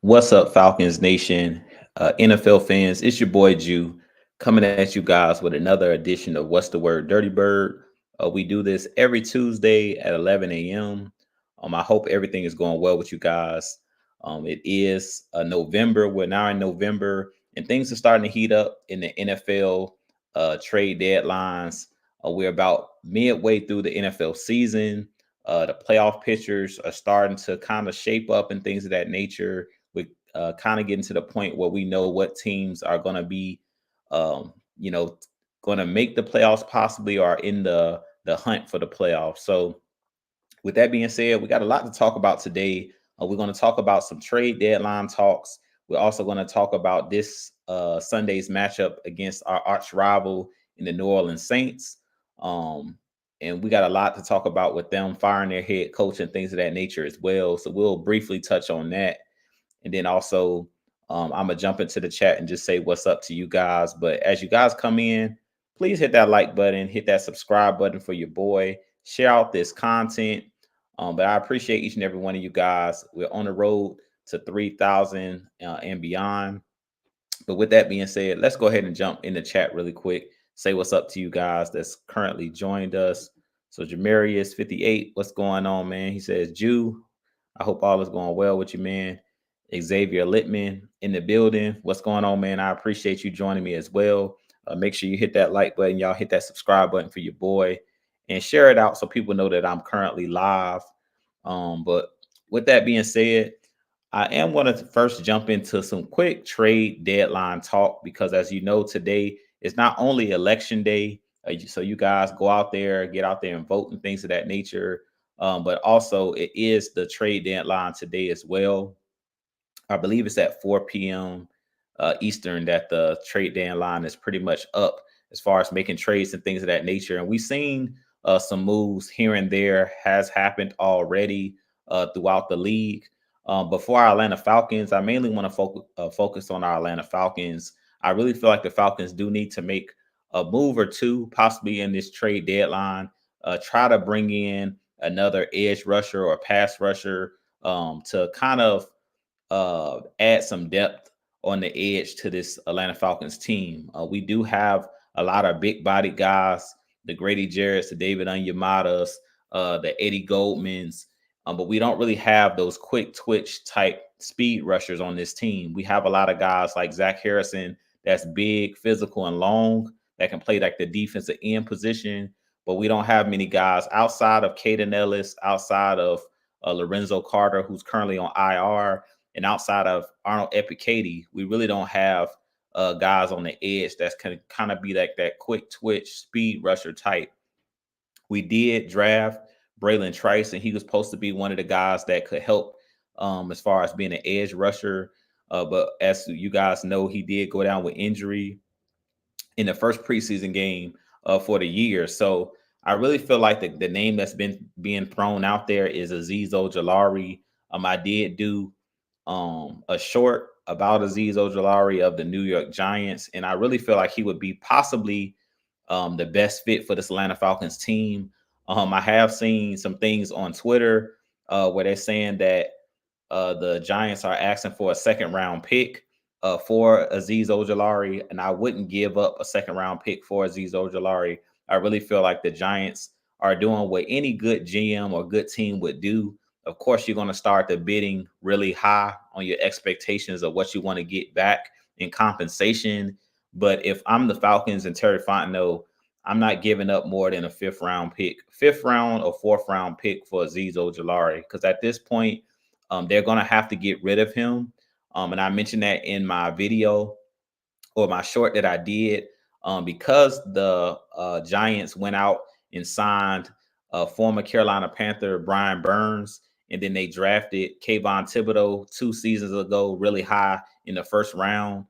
What's up, Falcons Nation, NFL fans? It's your boy Jew coming at you guys with another edition of What's the Word, Dirty Bird. We do this every Tuesday at 11 a.m. I hope everything is going well with you guys. It is November. We're now in November, and things are starting to heat up in the NFL trade deadlines. We're about midway through the NFL season. The playoff pictures are starting to kind of shape up and things of that nature. We kind of getting to the point where we know what teams are going to be, um, you know, going to make the playoffs possibly or in the hunt for the playoffs. So, with that being said, we got a lot to talk about today. We're going to talk about some trade deadline talks. We're also going to talk about this Sunday's matchup against our arch rival in the New Orleans Saints. Um, and we got a lot to talk about with them firing their head coach and things of that nature as well. So we'll briefly touch on that. And then also, I'm gonna jump into the chat and just say what's up to you guys. But as you guys come in, please hit that like button, hit that subscribe button for your boy, share out this content. But I appreciate each and every one of you guys. We're on the road to 3,000 and beyond. But with that being said, let's go ahead and jump in the chat really quick. Say what's up to you guys that's currently joined us. So Jamarius 58, what's going on, man? He says, Jew, I hope all is going well with you, man. Xavier Littman in the building. What's going on, man? I appreciate you joining me as well. Make sure you hit that like button. Y'all hit that subscribe button for your boy and share it out so people know that I'm currently live. But with that being said, I am going to first jump into some quick trade deadline talk because, as you know, today is not only election day, so you guys go out there, get out there and vote and things of that nature, but also it is the trade deadline today as well. I believe it's at 4 p.m. Eastern that the trade deadline is pretty much up as far as making trades and things of that nature. And we've seen some moves here and there has happened already throughout the league. But for our Atlanta Falcons, I mainly want to focus on our Atlanta Falcons. I really feel like the Falcons do need to make a move or two, possibly in this trade deadline. Try to bring in another edge rusher or pass rusher to kind of add some depth on the edge to this Atlanta Falcons team. We do have a lot of big bodied guys, the Grady Jarrett's, the David Onyematas, the Eddie Goldmans, but we don't really have those quick twitch type speed rushers on this team. We have a lot of guys like Zach Harrison that's big, physical, and long that can play like the defensive end position, but we don't have many guys outside of Caden Ellis, outside of Lorenzo Carter, who's currently on IR, and outside of Arnold Epicady, we really don't have guys on the edge that's can kind of be like that quick twitch speed rusher type. We did draft Braylon Trice, and he was supposed to be one of the guys that could help as far as being an edge rusher. But as you guys know, he did go down with injury in the first preseason game for the year. So I really feel like the name that's been being thrown out there is Azeez Ojulari. I did do a short about Azeez Ojulari of the New York Giants, and I really feel like he would be possibly the best fit for this Atlanta Falcons team. I have seen some things on Twitter where they're saying that the Giants are asking for a second round pick for Azeez Ojulari, and I wouldn't give up a second round pick for Azeez Ojulari. I really feel like the Giants are doing what any good GM or good team would do. Of course, you're going to start the bidding really high on your expectations of what you want to get back in compensation. But if I'm the Falcons and Terry Fontenot, I'm not giving up more than a fifth round or fourth round pick for Azeez Ojulari, because at this point, they're going to have to get rid of him. And I mentioned that in my video or my short that I did, because the Giants went out and signed former Carolina Panther Brian Burns, and then they drafted Kayvon Thibodeau 2 seasons ago really high in the first round.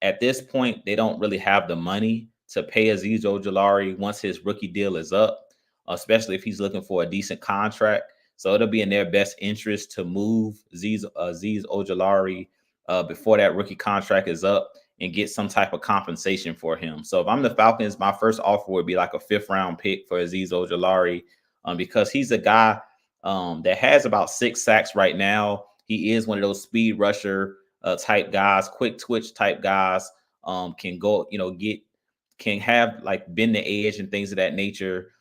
At this point, they don't really have the money to pay Azeez Ojulari once his rookie deal is up, especially if he's looking for a decent contract. So it'll be in their best interest to move Azeez Ojulari before that rookie contract is up and get some type of compensation for him. So if I'm the Falcons, my first offer would be like a fifth round pick for Azeez Ojulari because he's a guy that has about 6 sacks right now. He is one of those speed rusher type guys, quick twitch type guys, can go, can have like bend the edge and things of that nature.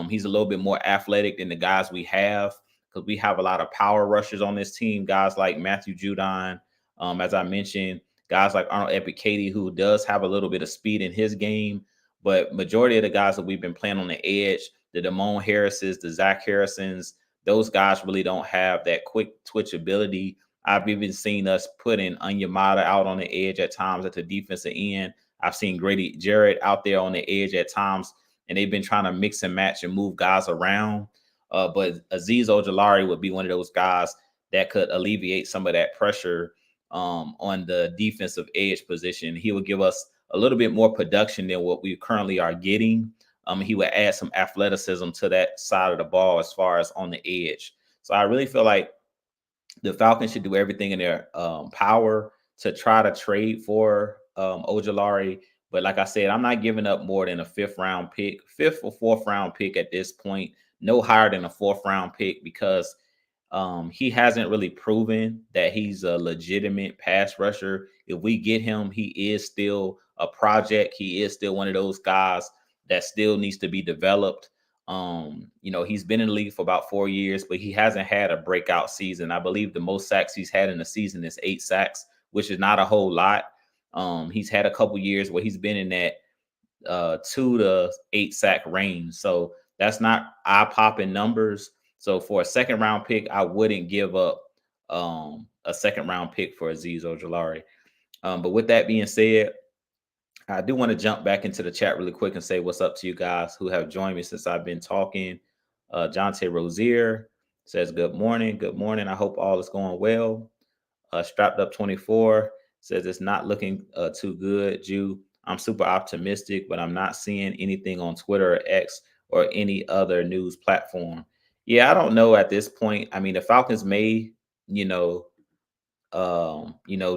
He's a little bit more athletic than the guys we have because we have a lot of power rushers on this team. Guys like Matthew Judon, as I mentioned, guys like Arnold Epicady, who does have a little bit of speed in his game. But majority of the guys that we've been playing on the edge, the Damone Harrises, the Zach Harrisons, those guys really don't have that quick twitch ability. I've even seen us put in Onyemata out on the edge at times at the defensive end. I've seen Grady Jarrett out there on the edge at times, and they've been trying to mix and match and move guys around. But Azeez Ojulari would be one of those guys that could alleviate some of that pressure on the defensive edge position. He would give us a little bit more production than what we currently are getting. He would add some athleticism to that side of the ball as far as on the edge. So I really feel like the Falcons should do everything in their power to try to trade for Ojulari. But like I said, I'm not giving up more than a fifth or fourth round pick at this point. No higher than a fourth round pick because he hasn't really proven that he's a legitimate pass rusher. If we get him, he is still a project. He is still one of those guys that still needs to be developed. He's been in the league for about 4 years, but he hasn't had a breakout season. I believe the most sacks he's had in a season is 8 sacks, which is not a whole lot. He's had a couple years where he's been in that 2 to 8 sack range. So that's not eye-popping numbers. So for a second round pick, I wouldn't give up a second round pick for Azeez Ojulari. But with that being said, I do want to jump back into the chat really quick and say what's up to you guys who have joined me since I've been talking. Jonte Rozier says, good morning. Good morning. I hope all is going well. Strapped Up 24 says it's not looking too good, Jew. I'm super optimistic, but I'm not seeing anything on Twitter or X or any other news platform. Yeah, I don't know at this point. I mean, the Falcons may,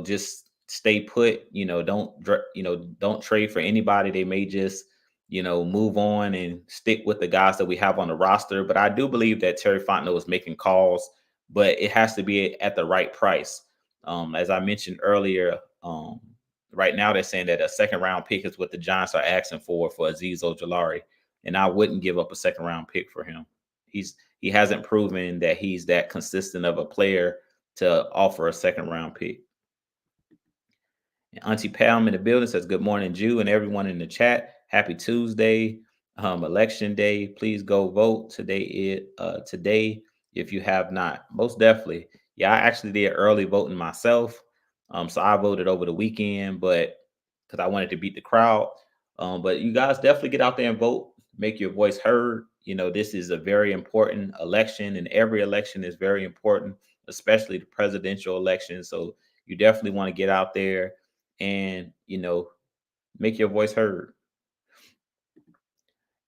just stay put. Don't trade for anybody. They may just, move on and stick with the guys that we have on the roster. But I do believe that Terry Fontenot is making calls, but it has to be at the right price. As I mentioned earlier, right now they're saying that a second round pick is what the Giants are asking for Azeez Ojulari, and I wouldn't give up a second round pick for him. He hasn't proven that he's that consistent of a player to offer a second round pick. And Auntie Pam in the building says, good morning, Jew, and everyone in the chat. Happy Tuesday, election day. Please go vote today. Today, if you have not. Most definitely. Yeah, I actually did early voting myself. So I voted over the weekend, but because I wanted to beat the crowd. But you guys definitely get out there and vote. Make your voice heard. This is a very important election, and every election is very important, especially the presidential election. So you definitely want to get out there and make your voice heard.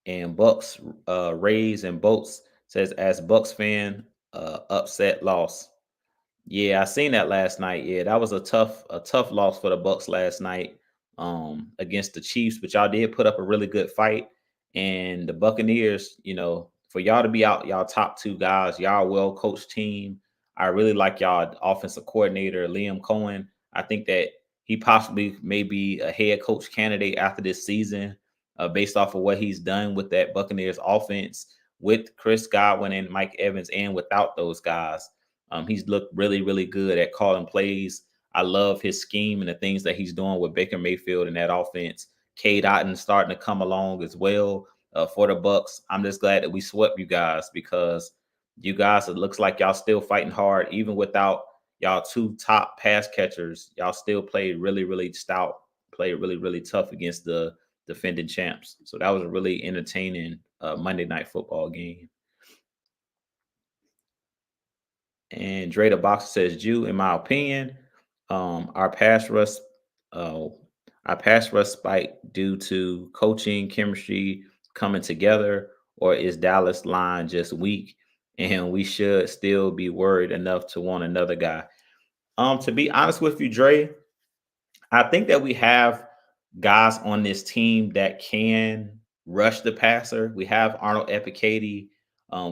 And Bucks Rays and Bolts says, as Bucks fan, upset loss. Yeah, I seen that last night. Yeah, that was a tough loss for the Bucks last night against the Chiefs, but y'all did put up a really good fight. And the Buccaneers, for y'all to be out, y'all top 2 guys, y'all well coached team. I really like y'all offensive coordinator, Liam Cohen. I think that he possibly may be a head coach candidate after this season, based off of what he's done with that Buccaneers offense with Chris Godwin and Mike Evans and without those guys. He's looked really, really good at calling plays. I love his scheme and the things that he's doing with Baker Mayfield and that offense. Cade Otton starting to come along as well for the Bucks. I'm just glad that we swept you guys because you guys, it looks like y'all still fighting hard, even without y'all 2 top pass catchers. Y'all still played really, really stout, played really, really tough against the defending champs. So that was a really entertaining Monday Night Football game. And Dre the Boxer says, Jew, in my opinion, our pass rush spike due to coaching, chemistry coming together, or is Dallas line just weak and we should still be worried enough to want another guy? To be honest with you, Dre, I think that we have guys on this team that can rush the passer. We have Arnold Epicady.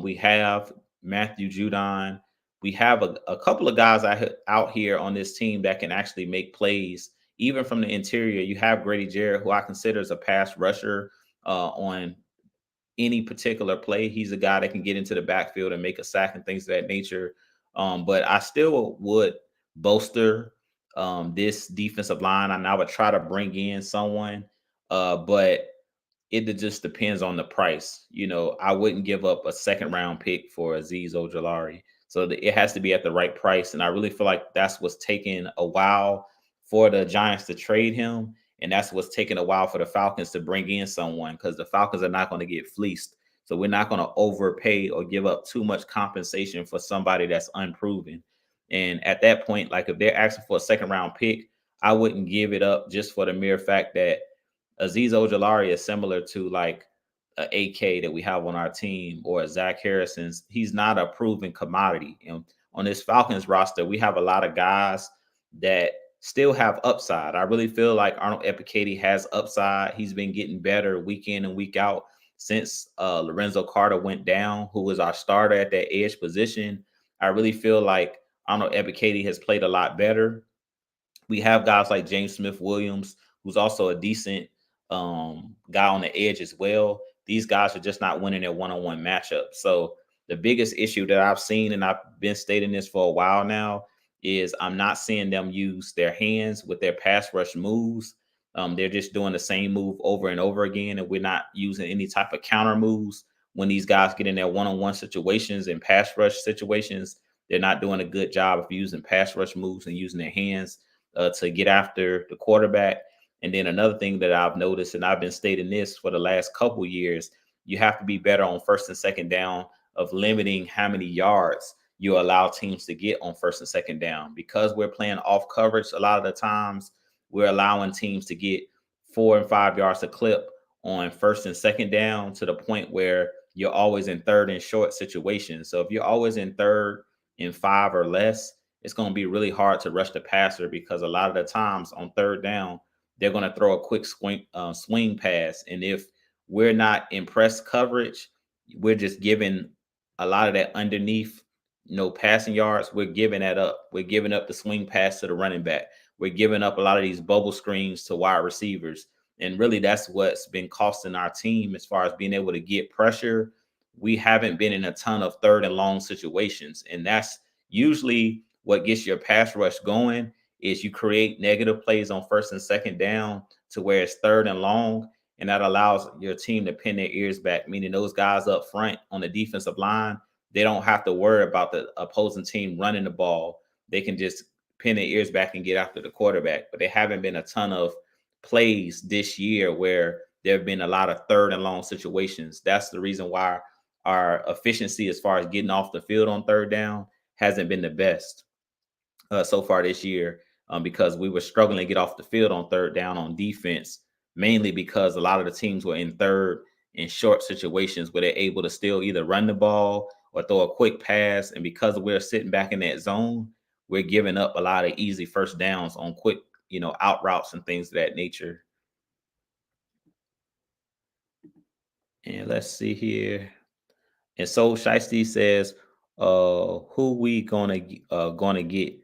We have Matthew Judon. we have a couple of guys out here on this team that can actually make plays, even from the interior. You have Grady Jarrett, who I consider as a pass rusher on any particular play. He's a guy that can get into the backfield and make a sack and things of that nature. But I still would bolster this defensive line, and I would try to bring in someone. But it just depends on the price. I wouldn't give up a second round pick for Azeez Ojulari. So it has to be at the right price. And I really feel like that's what's taking a while for the Giants to trade him. And that's what's taking a while for the Falcons to bring in someone, because the Falcons are not going to get fleeced. So we're not going to overpay or give up too much compensation for somebody that's unproven. And at that point, like if they're asking for a second round pick, I wouldn't give it up just for the mere fact that Azeez Ojulari is similar to like a AK that we have on our team, or a Zach Harrison's. He's not a proven commodity. And on this Falcons roster, we have a lot of guys that still have upside. I really feel like Arnold Epicadi has upside. He's been getting better week in and week out since Lorenzo Carter went down, who was our starter at that edge position. I really feel like Arnold Epicadi has played a lot better. We have guys like James Smith Williams, who's also a decent guy on the edge as well. These guys are just not winning their one-on-one matchups. So the biggest issue that I've seen, and I've been stating this for a while now, is I'm not seeing them use their hands with their pass rush moves. They're just doing the same move over and over again, and we're not using any type of counter moves when these guys get in their one-on-one situations and pass rush situations. They're not doing a good job of using pass rush moves and using their hands to get after the quarterback. And then another thing that I've noticed, and I've been stating this for the last couple years, you have to be better on first and second down of limiting how many yards you allow teams to get on first and second down. Because we're playing off coverage a lot of the times, we're allowing teams to get 4 and 5 yards a clip on first and second down, to the point where you're always in third and short situations. So if you're always in third and 5 or less, it's going to be really hard to rush the passer, because a lot of the times on third down, they're going to throw a quick swing pass. And if we're not in press coverage, we're just giving a lot of that underneath, passing yards. We're giving that up. We're giving up the swing pass to the running back. We're giving up a lot of these bubble screens to wide receivers. And really, that's what's been costing our team as far as being able to get pressure. We haven't been in a ton of third and long situations. And that's usually what gets your pass rush going, is you create negative plays on first and second down to where it's third and long. And that allows your team to pin their ears back, meaning those guys up front on the defensive line, they don't have to worry about the opposing team running the ball. They can just pin their ears back and get after the quarterback. But there haven't been a ton of plays this year where there have been a lot of third and long situations. That's the reason why our efficiency as far as getting off the field on third down hasn't been the best so far this year, because we were struggling to get off the field on third down on defense, mainly because a lot of the teams were in third and short situations where they're able to still either run the ball or throw a quick pass. And because we're sitting back in that zone, we're giving up a lot of easy first downs on quick, out routes and things of that nature. And let's see here. And so Shiesty says, who we gonna get?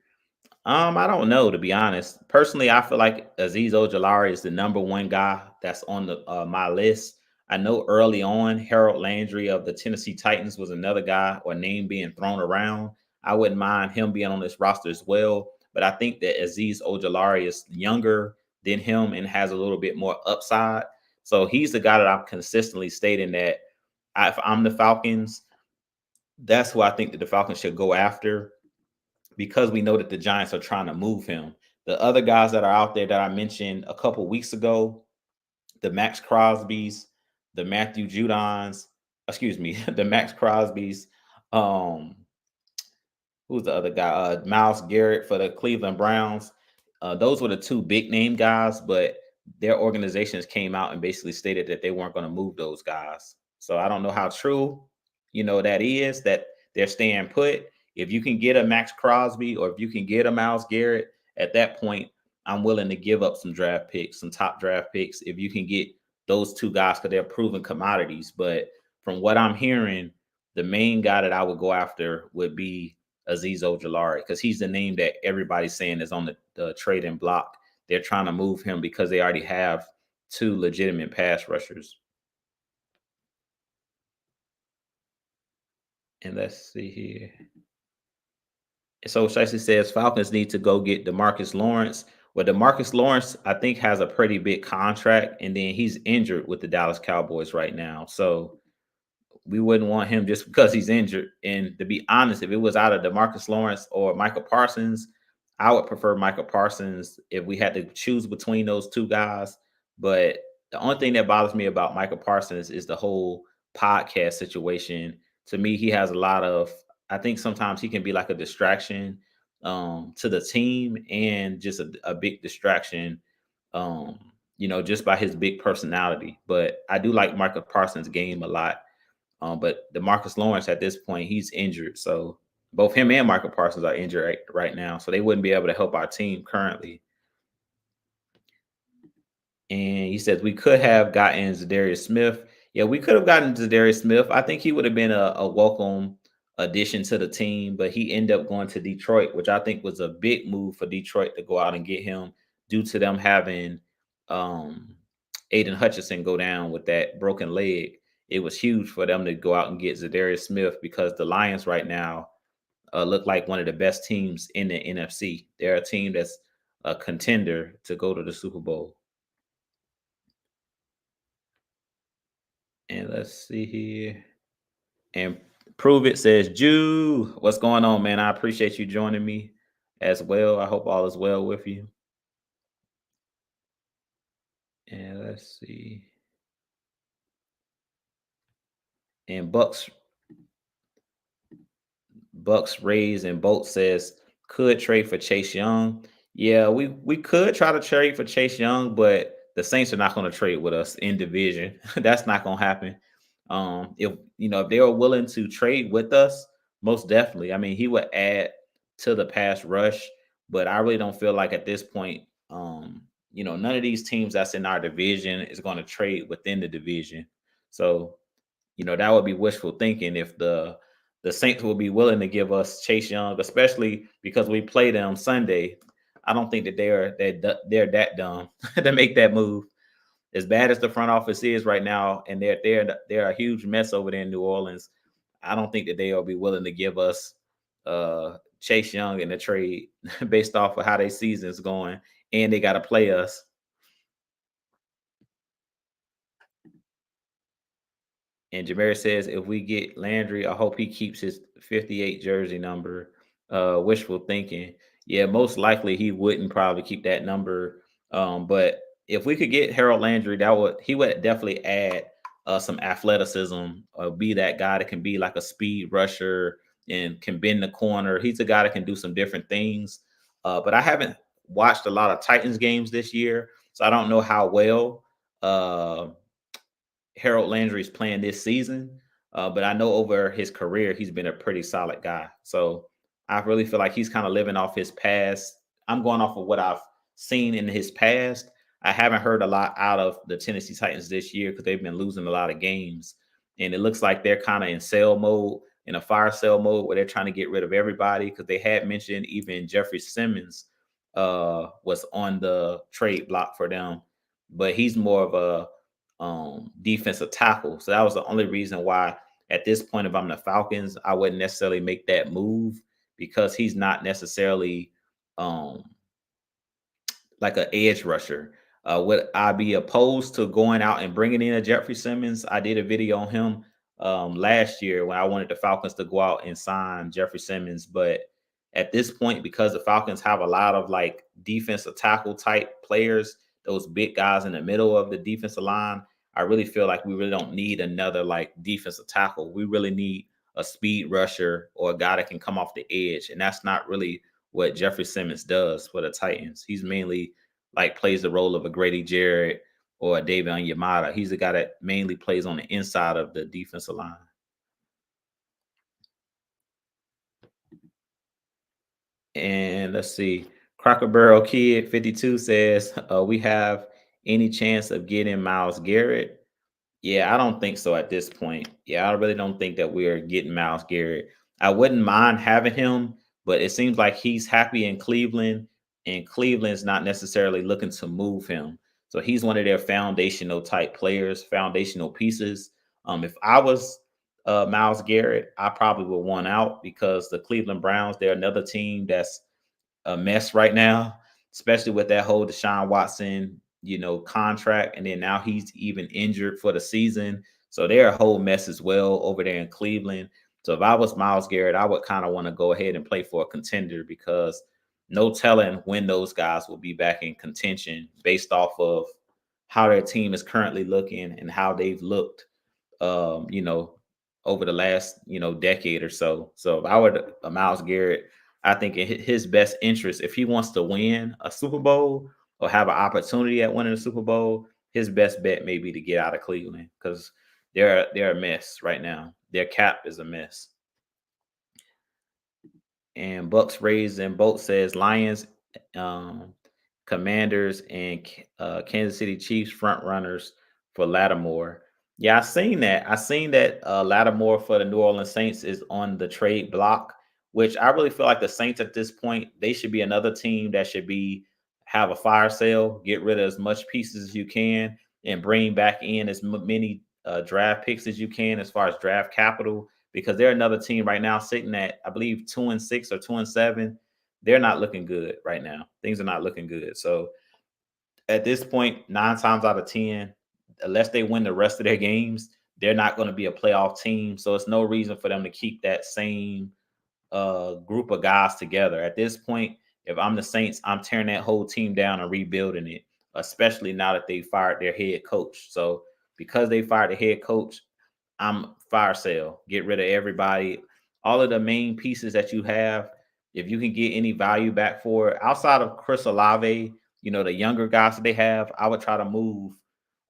I don't know, to be honest. Personally, I feel like Azeez Ojulari is the number one guy that's on the my list. I know early on, Harold Landry of the Tennessee Titans was another guy or name being thrown around. I wouldn't mind him being on this roster as well. But I think that Azeez Ojulari is younger than him and has a little bit more upside. So he's the guy that I'm consistently stating that if I'm the Falcons, that's who I think that the Falcons should go after, because we know that the Giants are trying to move him. The other guys that are out there that I mentioned a couple weeks ago, the Max Crosbys, the Matthew Judons, excuse me, the Max Crosbys, um, who's the other guy? Miles Garrett for the Cleveland Browns. Those were the two big name guys, but their organizations came out and basically stated that they weren't going to move those guys. So I don't know how true, that is, that they're staying put. If you can get a Max Crosby or if you can get a Miles Garrett, at that point, I'm willing to give up some draft picks, some top draft picks, if you can get those two guys, because they're proven commodities. But from what I'm hearing, the main guy that I would go after would be Aziz Ojolari because he's the name that everybody's saying is on the trading block. They're trying to move him because they already have two legitimate pass rushers. And let's see here. So Shiesty says Falcons need to go get Demarcus Lawrence. Well, Demarcus Lawrence, I think, has a pretty big contract, and then he's injured with the Dallas Cowboys right now. So we wouldn't want him just because he's injured. And to be honest, if it was out of Demarcus Lawrence or Michael Parsons, I would prefer Michael Parsons if we had to choose between those two guys. But the only thing that bothers me about Michael Parsons is the whole podcast situation. To me, he has a lot of, I think sometimes he can be like a distraction to the team and just a big distraction, um, just by his big personality. But I do like Michael Parsons' game a lot. But Demarcus Lawrence at this point, he's injured. So both him and Michael Parsons are injured right now. So they wouldn't be able to help our team currently. And he says we could have gotten Zadarius Smith. Yeah, we could have gotten Zadarius Smith. I think he would have been a welcome addition to the team, but he ended up going to Detroit, which I think was a big move for Detroit to go out and get him due to them having um, Aiden Hutchinson go down with that broken leg. It was huge for them to go out and get Zadarius Smith because the Lions right now look like one of the best teams in the NFC. They're a team that's a contender to go to the Super Bowl. And let's see here. And Prove It says, Jew, what's going on, man? I appreciate you joining me as well. I hope all is well with you. And let's see. And Bucks Rays and Bolt says could trade for Chase Young. Yeah, we could try to trade for Chase Young, but the Saints are not going to trade with us in division. That's not going to happen. If they were willing to trade with us, most definitely. I mean, he would add to the pass rush, but I really don't feel like at this point, none of these teams that's in our division is going to trade within the division. So that would be wishful thinking if the Saints will be willing to give us Chase Young, especially because we play them Sunday. I don't think that they're that dumb to make that move. As bad as the front office is right now, and they're a huge mess over there in New Orleans. I don't think that they'll be willing to give us Chase Young in the trade based off of how their season's going, and they got to play us. And Jameer says, if we get Landry, I hope he keeps his 58 jersey number. Wishful thinking. Yeah, most likely he wouldn't probably keep that number. But if we could get Harold Landry, he would definitely add some athleticism, be that guy that can be like a speed rusher and can bend the corner. He's a guy that can do some different things. But I haven't watched a lot of Titans games this year, so I don't know how well Harold Landry's playing this season, but I know over his career he's been a pretty solid guy. So I really feel like he's kind of living off his past. I'm going off of what I've seen in his past. I haven't heard a lot out of the Tennessee Titans this year because they've been losing a lot of games, and it looks like they're kind of in sale mode, in a fire sale mode, where they're trying to get rid of everybody because they had mentioned even Jeffrey Simmons was on the trade block for them, but he's more of a defensive tackle. So that was the only reason why at this point, if I'm the Falcons, I wouldn't necessarily make that move because he's not necessarily um like an edge rusher. Would I be opposed to going out and bringing in a Jeffrey Simmons? I did a video on him last year when I wanted the Falcons to go out and sign Jeffrey Simmons. But at this point, because the Falcons have a lot of like defensive tackle type players, those big guys in the middle of the defensive line, I really feel like we really don't need another like defensive tackle. We really need a speed rusher or a guy that can come off the edge. And that's not really what Jeffrey Simmons does for the Titans. He's mainly like plays the role of a Grady Jarrett or a David Onyemata. He's the guy that mainly plays on the inside of the defensive line. And let's see. Cracker Barrel Kid 52 says, we have any chance of getting Miles Garrett? Yeah, I don't think so at this point. Yeah, I really don't think that we're getting Miles Garrett. I wouldn't mind having him, but it seems like he's happy in Cleveland, and Cleveland's not necessarily looking to move him. So he's one of their foundational type players, foundational pieces. If I was Miles Garrett, I probably would want out because the Cleveland Browns, they're another team that's a mess right now, especially with that whole Deshaun Watson, contract. And then now he's even injured for the season. So they're a whole mess as well over there in Cleveland. So if I was Miles Garrett, I would kind of want to go ahead and play for a contender because no telling when those guys will be back in contention based off of how their team is currently looking and how they've looked um, you know, over the last, decade or so. So if I were Miles Garrett, I think in his best interest, if he wants to win a Super Bowl or have an opportunity at winning a Super Bowl, his best bet may be to get out of Cleveland because they're a mess right now. Their cap is a mess. And Bucks Raised and Boat says Lions, um, Commanders, and Kansas City Chiefs front runners for Lattimore. Yeah, I seen that. I seen that Lattimore for the New Orleans Saints is on the trade block, which I really feel like the Saints at this point they should be another team that should be have a fire sale, get rid of as much pieces as you can, and bring back in as many draft picks as you can as far as draft capital because they're another team right now sitting at I believe 2-6 or 2-7. They're not looking good right now. Things are not looking good. So at this point, 9 times out of 10, unless they win the rest of their games, they're not going to be a playoff team. So it's no reason for them to keep that same group of guys together. At this point, if I'm the Saints, I'm tearing that whole team down and rebuilding it, especially now that they fired their head coach. So because they fired the head coach, I'm fire sale. Get rid of everybody. All of the main pieces that you have, if you can get any value back for it, outside of Chris Olave, the younger guys that they have, I would try to move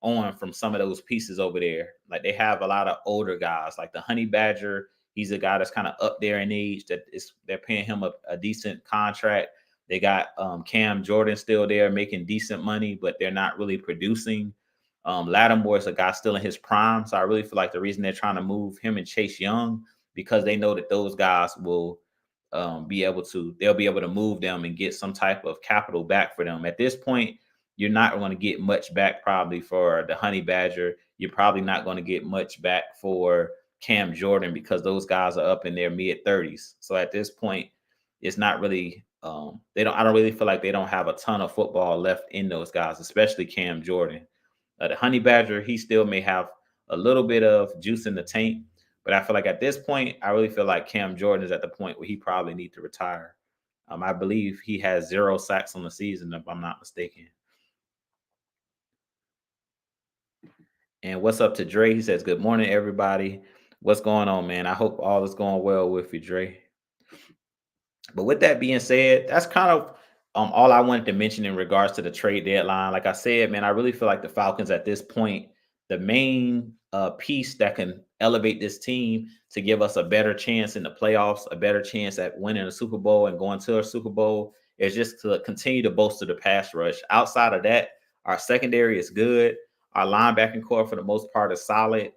on from some of those pieces over there. Like they have a lot of older guys, like the Honey Badger. He's a guy that's kind of up there in age. They're paying him a decent contract. They got Cam Jordan still there making decent money, but they're not really producing. Lattimore is a guy still in his prime, so I really feel like the reason they're trying to move him and Chase Young because they know that those guys will they'll be able to move them and get some type of capital back for them. At this point, you're not going to get much back probably for the Honey Badger. You're probably not going to get much back for Cam Jordan because those guys are up in their mid 30s. So at this point, it's not really they don't I don't really feel like they don't have a ton of football left in those guys, especially Cam Jordan. The Honey Badger, he still may have a little bit of juice in the tank, but I feel like at this point, I really feel like Cam Jordan is at the point where he probably need to retire. I believe he has 0 sacks on the season, if I'm not mistaken. And what's up to Dre? He says, "Good morning, everybody. What's going on, man? I hope all is going well with you, Dre." But with that being said, that's kind of all I wanted to mention in regards to the trade deadline. Like I said, man, I really feel like the Falcons at this point, the main piece that can elevate this team to give us a better chance in the playoffs, a better chance at winning a Super Bowl and going to a Super Bowl is just to continue to bolster the pass rush. Outside of that, our secondary is good. Our linebacking core, for the most part, is solid.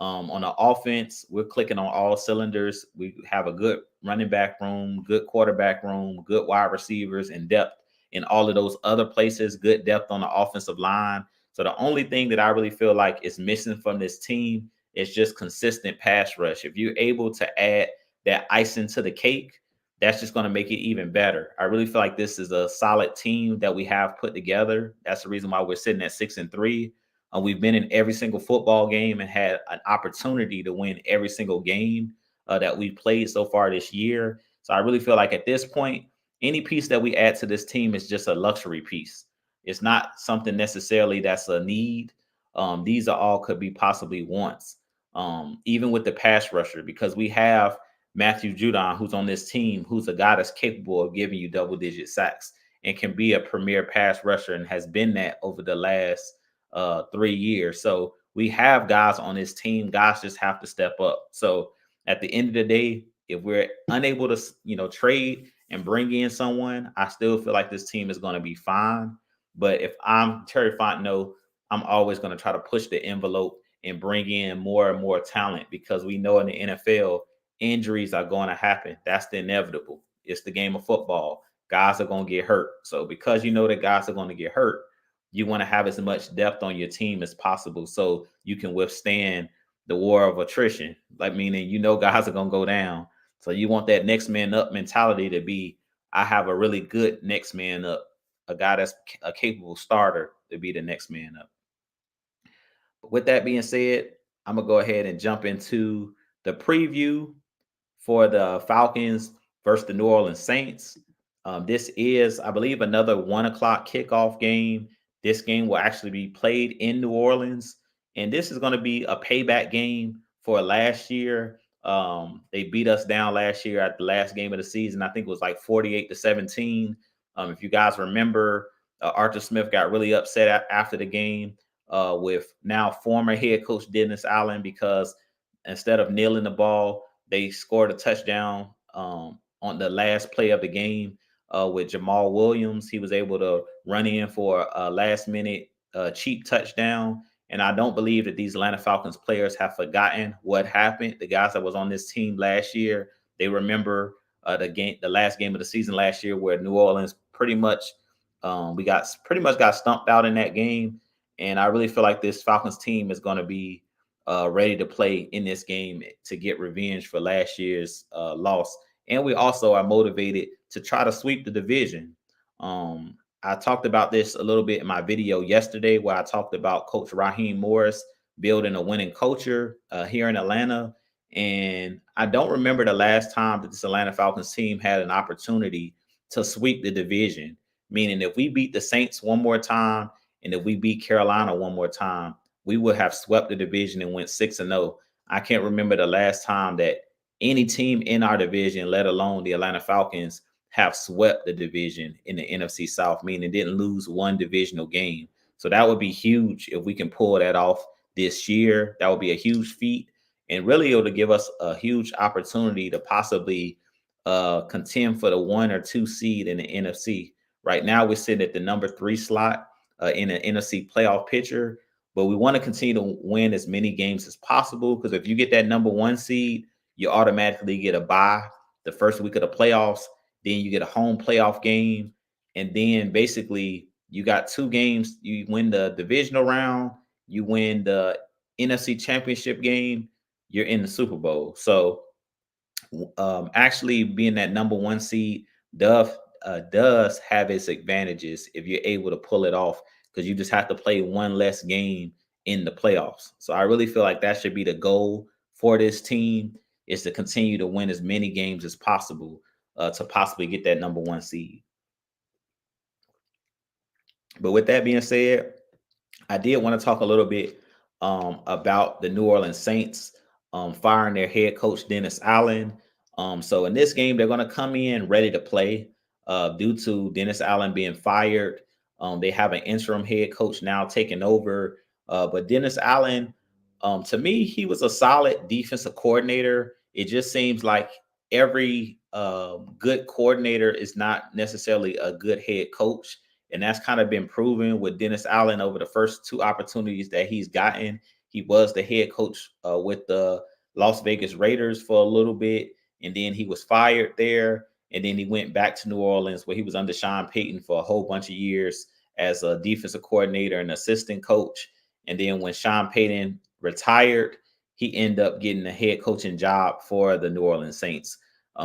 On the offense, we're clicking on all cylinders. We have a good running back room, good quarterback room, good wide receivers, and depth in all of those other places, good depth on the offensive line. So the only thing that I really feel like is missing from this team is just consistent pass rush. If you're able to add that icing to the cake, that's just going to make it even better. I really feel like this is a solid team that we have put together. That's the reason why we're sitting at 6-3. We've been in every single football game and had an opportunity to win every single game that we've played so far this year. So I really feel like at this point, any piece that we add to this team is just a luxury piece. It's not something necessarily that's a need. These are all could be possibly wants. Even with the pass rusher, because we have Matthew Judon, who's on this team, who's a guy that's capable of giving you double-digit sacks and can be a premier pass rusher and has been that over the last 3 years. So we have guys on this team. Guys just have to step up. So at the end of the day, if we're unable to, trade and bring in someone, I still feel like this team is going to be fine. But if I'm Terry Fontenot, I'm always going to try to push the envelope and bring in more and more talent because we know in the NFL, injuries are going to happen. That's the inevitable. It's the game of football. Guys are going to get hurt. So because you know that guys are going to get hurt, you want to have as much depth on your team as possible so you can withstand the war of attrition. Like meaning guys are going to go down. So you want that next man up mentality to be, I have a really good next man up, a guy that's a capable starter to be the next man up. But with that being said, I'm gonna go ahead and jump into the preview for the Falcons versus the New Orleans Saints. This is, I believe, another 1 o'clock kickoff game. This game will actually be played in New Orleans, and this is going to be a payback game for last year. They beat us down last year at the last game of the season. I think it was like 48-17. If you guys remember, Arthur Smith got really upset after the game with now former head coach Dennis Allen because instead of kneeling the ball, they scored a touchdown on the last play of the game with Jamal Williams. He was able to run in for a last minute cheap touchdown. And I don't believe that these Atlanta Falcons players have forgotten what happened. The guys that was on this team last year, they remember the last game of the season last year where New Orleans pretty much got stumped out in that game. And I really feel like this Falcons team is going to be ready to play in this game to get revenge for last year's loss. And we also are motivated to try to sweep the division. I talked about this a little bit in my video yesterday where I talked about Coach Raheem Morris building a winning culture here in Atlanta. And I don't remember the last time that this Atlanta Falcons team had an opportunity to sweep the division, meaning if we beat the Saints one more time and if we beat Carolina one more time, we would have swept the division and went 6-0. I can't remember the last time that any team in our division, let alone the Atlanta Falcons, have swept the division in the NFC South, meaning didn't lose one divisional game. So that would be huge if we can pull that off this year. That would be a huge feat. And really, it'll give us a huge opportunity to possibly contend for the 1 or 2 seed in the NFC. Right now, we're sitting at the number 3 slot in the NFC playoff picture. But we want to continue to win as many games as possible because if you get that number 1 seed, you automatically get a bye the first week of the playoffs. Then you get a home playoff game. And then basically you got 2 games. You win the divisional round, you win the NFC championship game, you're in the Super Bowl. So actually being that number 1 seed does have its advantages if you're able to pull it off because you just have to play one less game in the playoffs. So I really feel like that should be the goal for this team is to continue to win as many games as possible to possibly get that number 1 seed. But with that being said, I did want to talk a little bit about the New Orleans Saints firing their head coach, Dennis Allen. So in this game, they're going to come in ready to play due to Dennis Allen being fired. They have an interim head coach now taking over. But Dennis Allen, to me, he was a solid defensive coordinator. It just seems like every good coordinator is not necessarily a good head coach. And that's kind of been proven with Dennis Allen over the first 2 opportunities that he's gotten. He was the head coach with the Las Vegas Raiders for a little bit, and then he was fired there. And then he went back to New Orleans where he was under Sean Payton for a whole bunch of years as a defensive coordinator and assistant coach. And then when Sean Payton retired, he ended up getting a head coaching job for the New Orleans Saints.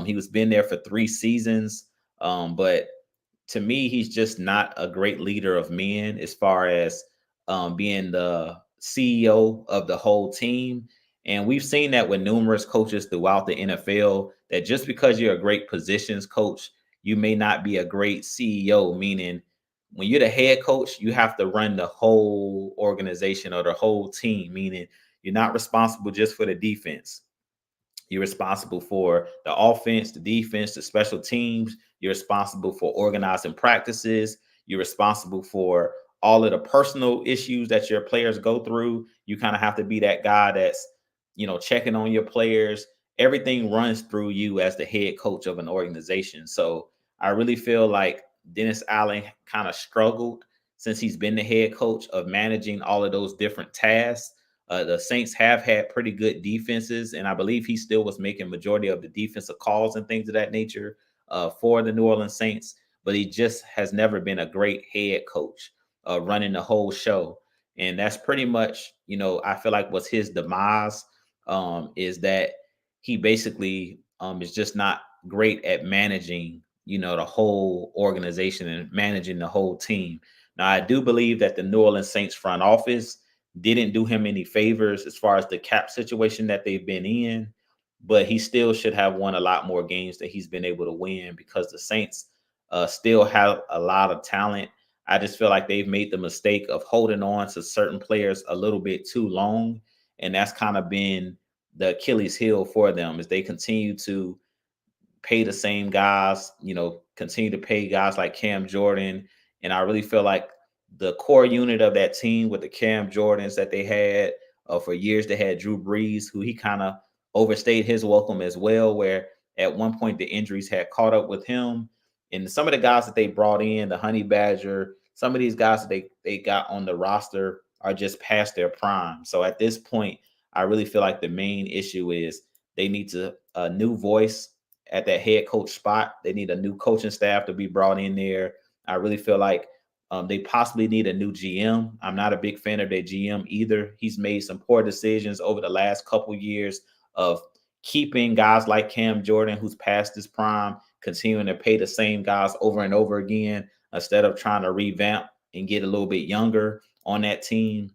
He was been there for 3 seasons, but to me, he's just not a great leader of men as far as being the CEO of the whole team. And we've seen that with numerous coaches throughout the NFL, that just because you're a great positions coach, you may not be a great CEO, meaning when you're the head coach, you have to run the whole organization or the whole team, meaning you're not responsible just for the defense. You're responsible for the offense, the defense, the special teams. You're responsible for organizing practices. You're responsible for all of the personal issues that your players go through. You kind of have to be that guy that's, checking on your players. Everything runs through you as the head coach of an organization. So I really feel like Dennis Allen kind of struggled since he's been the head coach of managing all of those different tasks. The Saints have had pretty good defenses, and I believe he still was making majority of the defensive calls and things of that nature for the New Orleans Saints. But he just has never been a great head coach running the whole show, and that's pretty much, I feel like what's his demise, is that he basically is just not great at managing, the whole organization and managing the whole team. Now, I do believe that the New Orleans Saints front office didn't do him any favors as far as the cap situation that they've been in, but he still should have won a lot more games that he's been able to win because the Saints still have a lot of talent. I just feel like they've made the mistake of holding on to certain players a little bit too long, and that's kind of been the Achilles heel for them as they continue to pay the same guys, continue to pay guys like Cam Jordan. And I really feel like the core unit of that team with the Cam Jordans that they had for years, they had Drew Brees, who he kind of overstayed his welcome as well, where at one point the injuries had caught up with him. And some of the guys that they brought in, the Honey Badger, some of these guys that they got on the roster are just past their prime. So at this point, I really feel like the main issue is they need a new voice at that head coach spot. They need a new coaching staff to be brought in there. I really feel like they possibly need a new GM. I'm not a big fan of their GM either. He's made some poor decisions over the last couple years of keeping guys like Cam Jordan, who's past his prime, continuing to pay the same guys over and over again instead of trying to revamp and get a little bit younger on that team.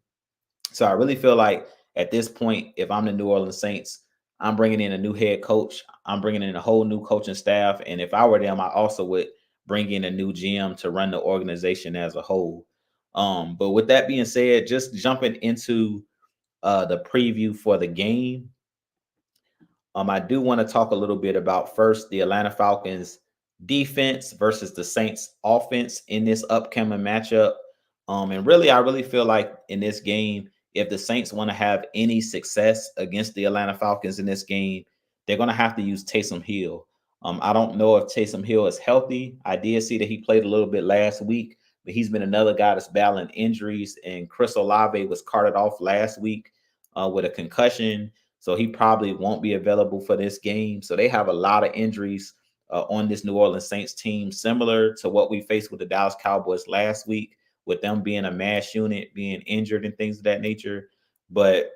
So I really feel like at this point, if I'm the New Orleans Saints, I'm bringing in a new head coach. I'm bringing in a whole new coaching staff. And if I were them, I also would bring in a new GM to run the organization as a whole. But with that being said, just jumping into the preview for the game, I do want to talk a little bit about first the Atlanta Falcons defense versus the Saints offense in this upcoming matchup. And really, I really feel like in this game, if the Saints want to have any success against the Atlanta Falcons in this game, they're going to have to use Taysom Hill. I don't know if Taysom Hill is healthy. I did see that he played a little bit last week, but he's been another guy that's battling injuries. And Chris Olave was carted off last week with a concussion. So he probably won't be available for this game. So they have a lot of injuries on this New Orleans Saints team, similar to what we faced with the Dallas Cowboys last week, with them being a mass unit, being injured and things of that nature. But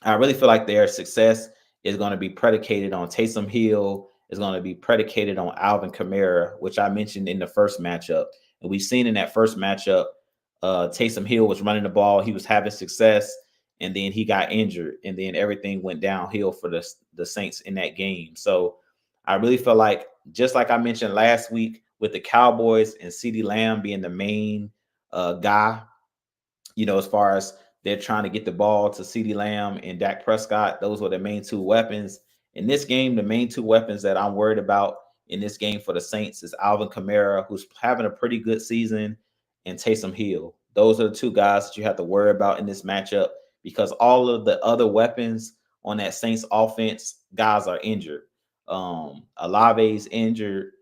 I really feel like their success is going to be predicated on Taysom Hill, is going to be predicated on Alvin Kamara, which I mentioned in the first matchup. And we've seen in that first matchup, Taysom Hill was running the ball, he was having success, and then he got injured, and then everything went downhill for the Saints in that game. So I really feel like, just like I mentioned last week with the Cowboys and CeeDee Lamb being the main guy, as far as they're trying to get the ball to CeeDee Lamb and Dak Prescott, those were the main two weapons. In this game, the main two weapons that I'm worried about in this game for the Saints is Alvin Kamara, who's having a pretty good season, and Taysom Hill. Those are the two guys that you have to worry about in this matchup because all of the other weapons on that Saints offense, guys are injured. Olave's injured.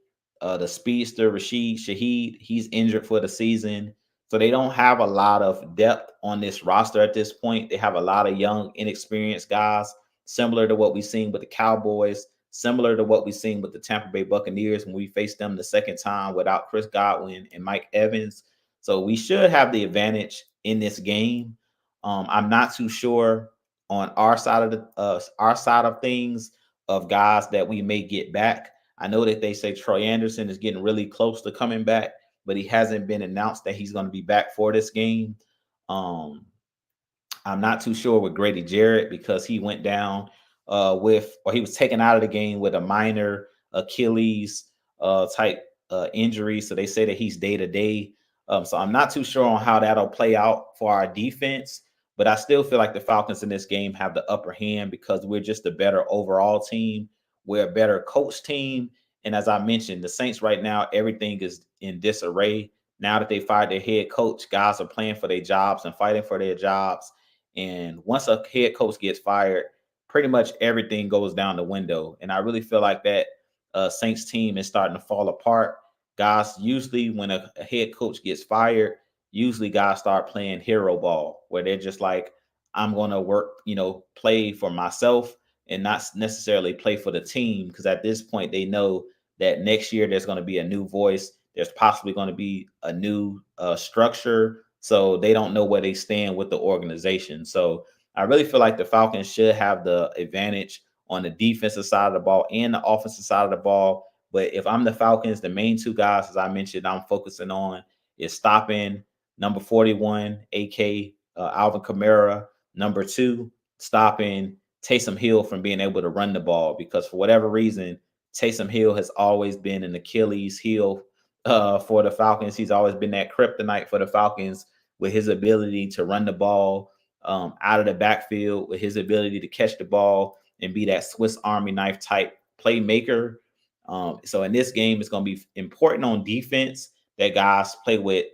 The speedster Rashid Shaheed, he's injured for the season. So they don't have a lot of depth on this roster at this point. They have a lot of young, inexperienced guys, similar to what we've seen with the Cowboys, similar to what we've seen with the Tampa Bay Buccaneers when we faced them the second time without Chris Godwin and Mike Evans. So we should have the advantage in this game. I'm not too sure on our side of things of guys that we may get back. I know that they say Troy Anderson is getting really close to coming back, but he hasn't been announced that he's going to be back for this game. Um, I'm not too sure with Grady Jarrett because he went down he was taken out of the game with a minor Achilles type injury. So they say that he's day to day. So I'm not too sure on how that'll play out for our defense, but I still feel like the Falcons in this game have the upper hand because we're just a better overall team. We're a better coach team. And as I mentioned, the Saints right now, everything is in disarray. Now that they fired their head coach, guys are playing for their jobs and fighting for their jobs. And once a head coach gets fired, pretty much everything goes down the window. And I really feel like that Saints team is starting to fall apart. Guys, usually when a head coach gets fired, usually guys start playing hero ball where they're just like, I'm going to work, play for myself and not necessarily play for the team. Because at this point, they know that next year there's going to be a new voice. There's possibly going to be a new structure. So they don't know where they stand with the organization. So I really feel like the Falcons should have the advantage on the defensive side of the ball and the offensive side of the ball. But if I'm the Falcons, the main two guys, as I mentioned, I'm focusing on is stopping number 41, AK Alvin Kamara. Number two, stopping Taysom Hill from being able to run the ball, because for whatever reason, Taysom Hill has always been an Achilles heel for the Falcons. He's always been that kryptonite for the Falcons with his ability to run the ball out of the backfield, with his ability to catch the ball and be that Swiss Army knife type playmaker. So in this game, it's going to be important on defense that guys play with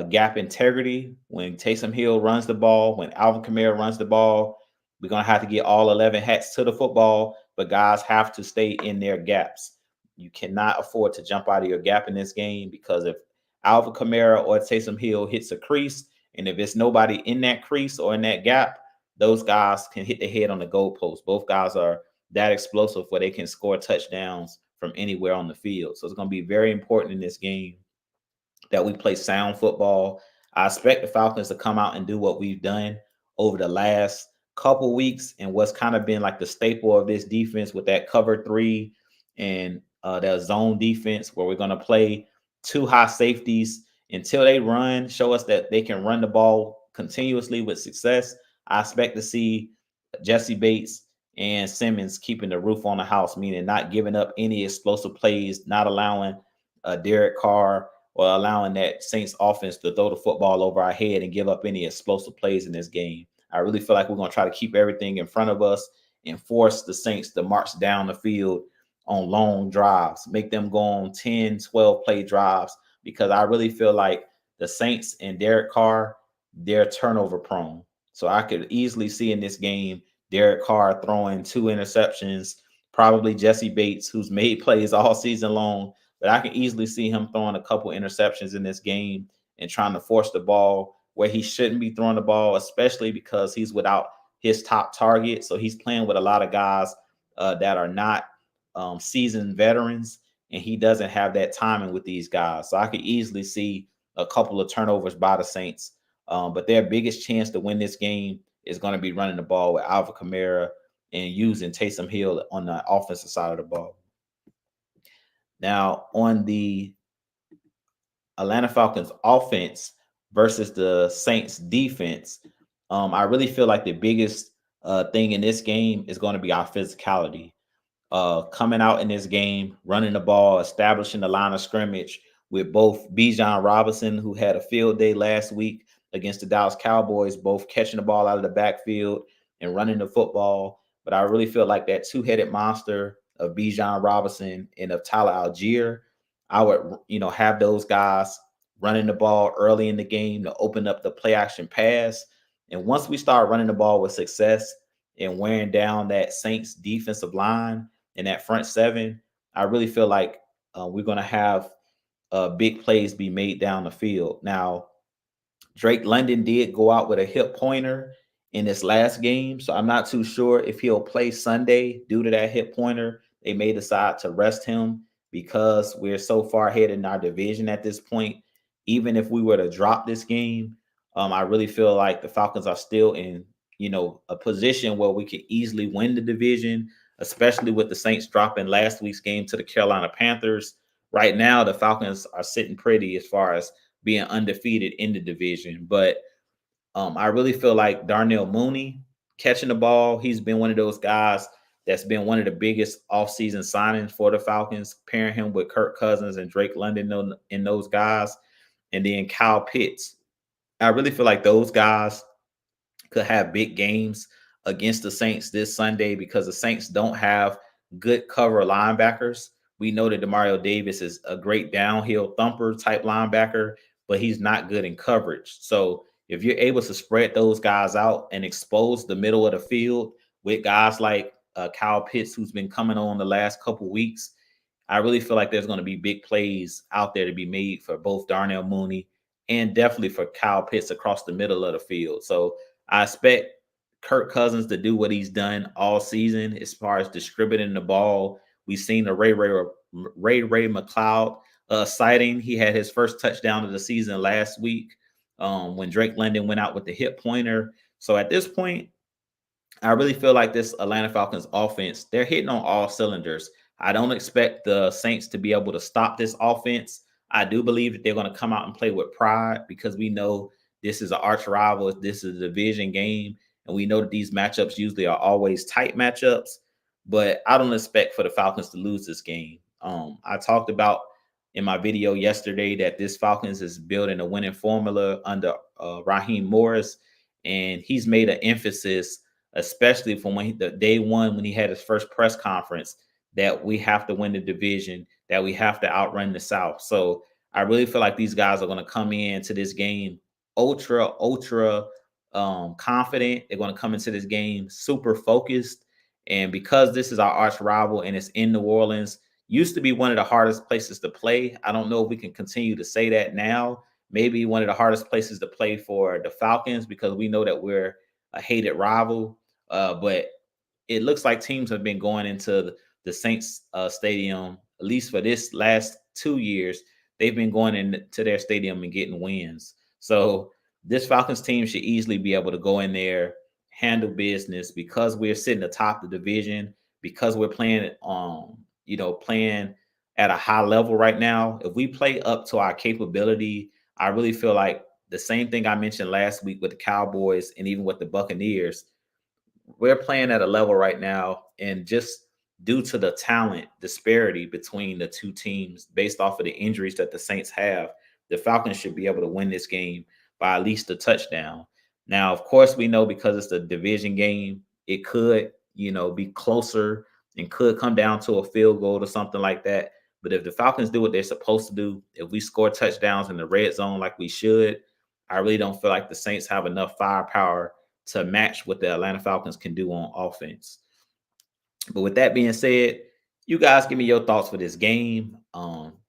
gap integrity. When Taysom Hill runs the ball, when Alvin Kamara runs the ball, we're going to have to get all 11 hats to the football, but guys have to stay in their gaps. You cannot afford to jump out of your gap in this game, because if Alvin Kamara or Taysom Hill hits a crease, and if it's nobody in that crease or in that gap, those guys can hit the head on the goalpost. Both guys are that explosive where they can score touchdowns from anywhere on the field. So it's going to be very important in this game that we play sound football. I expect the Falcons to come out and do what we've done over the last couple weeks and what's kind of been like the staple of this defense with that cover three and that zone defense, where we're going to play two high safeties until they show us that they can run the ball continuously with success. I expect to see Jesse Bates and Simmons keeping the roof on the house, meaning not giving up any explosive plays, not allowing Derek Carr or allowing that Saints offense to throw the football over our head and give up any explosive plays in this game. I really feel like we're going to try to keep everything in front of us and force the Saints to march down the field on long drives, make them go on 10, 12 play drives, because I really feel like the Saints and Derek Carr, they're turnover prone. So I could easily see in this game Derek Carr throwing 2 interceptions, probably Jesse Bates, who's made plays all season long, but I can easily see him throwing a couple interceptions in this game and trying to force the ball where he shouldn't be throwing the ball, especially because he's without his top target. So he's playing with a lot of guys that are not seasoned veterans, and he doesn't have that timing with these guys. So I could easily see a couple of turnovers by the Saints. But their biggest chance to win this game is going to be running the ball with Alvin Kamara and using Taysom Hill on the offensive side of the ball. Now, on the Atlanta Falcons offense versus the Saints defense, I really feel like the biggest thing in this game is going to be our physicality. Coming out in this game, running the ball, establishing the line of scrimmage with both Bijan Robinson, who had a field day last week against the Dallas Cowboys, both catching the ball out of the backfield and running the football. But I really feel like that two-headed monster of Bijan Robinson and of Tyler Algier, I would, have those guys running the ball early in the game to open up the play action pass. And once we start running the ball with success and wearing down that Saints defensive line and that front seven, I really feel like we're going to have big plays be made down the field. Now, Drake London did go out with a hip pointer in this last game, so I'm not too sure if he'll play Sunday due to that hip pointer. They may decide to rest him because we're so far ahead in our division at this point. Even if we were to drop this game, I really feel like the Falcons are still in, a position where we could easily win the division, especially with the Saints dropping last week's game to the Carolina Panthers. Right now, the Falcons are sitting pretty as far as being undefeated in the division. But I really feel like Darnell Mooney catching the ball, he's been one of those guys that's been one of the biggest offseason signings for the Falcons, pairing him with Kirk Cousins and Drake London and those guys. And then Kyle Pitts. I really feel like those guys could have big games against the Saints this Sunday, because the Saints don't have good cover linebackers. We know that Demario Davis is a great downhill thumper type linebacker, but he's not good in coverage. So if you're able to spread those guys out and expose the middle of the field with guys like Kyle Pitts, who's been coming on the last couple weeks, I really feel like there's going to be big plays out there to be made for both Darnell Mooney and definitely for Kyle Pitts across the middle of the field. So I expect Kirk Cousins to do what he's done all season as far as distributing the ball. We've seen the Ray McLeod sighting. He had his first touchdown of the season last week when Drake London went out with the hip pointer. So at this point, I really feel like this Atlanta Falcons offense, they're hitting on all cylinders. I don't expect the Saints to be able to stop this offense. I do believe that they're going to come out and play with pride because we know this is an arch rival. This is a division game. And we know that these matchups usually are always tight matchups. But I don't expect for the Falcons to lose this game. I talked about in my video yesterday that this Falcons is building a winning formula under Raheem Morris. And he's made an emphasis especially from the day one when he had his first press conference, that we have to win the division, that we have to outrun the South. So I really feel like these guys are going to come into this game ultra confident. They're going to come into this game super focused. And because this is our arch rival and it's in New Orleans, used to be one of the hardest places to play. I don't know if we can continue to say that now. Maybe one of the hardest places to play for the Falcons because we know that we're a hated rival. But it looks like teams have been going into the Saints stadium, at least for this last 2 years. They've been going into their stadium and getting wins. So this Falcons team should easily be able to go in there, handle business because we're sitting atop the division, because we're playing playing at a high level right now. If we play up to our capability, I really feel like the same thing I mentioned last week with the Cowboys and even with the Buccaneers, we're playing at a level right now, and just due to the talent disparity between the two teams based off of the injuries that the Saints have, the Falcons should be able to win this game by at least a touchdown. Now, of course, we know because it's a division game, it could, be closer and could come down to a field goal or something like that. But if the Falcons do what they're supposed to do, if we score touchdowns in the red zone like we should, I really don't feel like the Saints have enough firepower to match what the Atlanta Falcons can do on offense. But with that being said, you guys give me your thoughts for this game.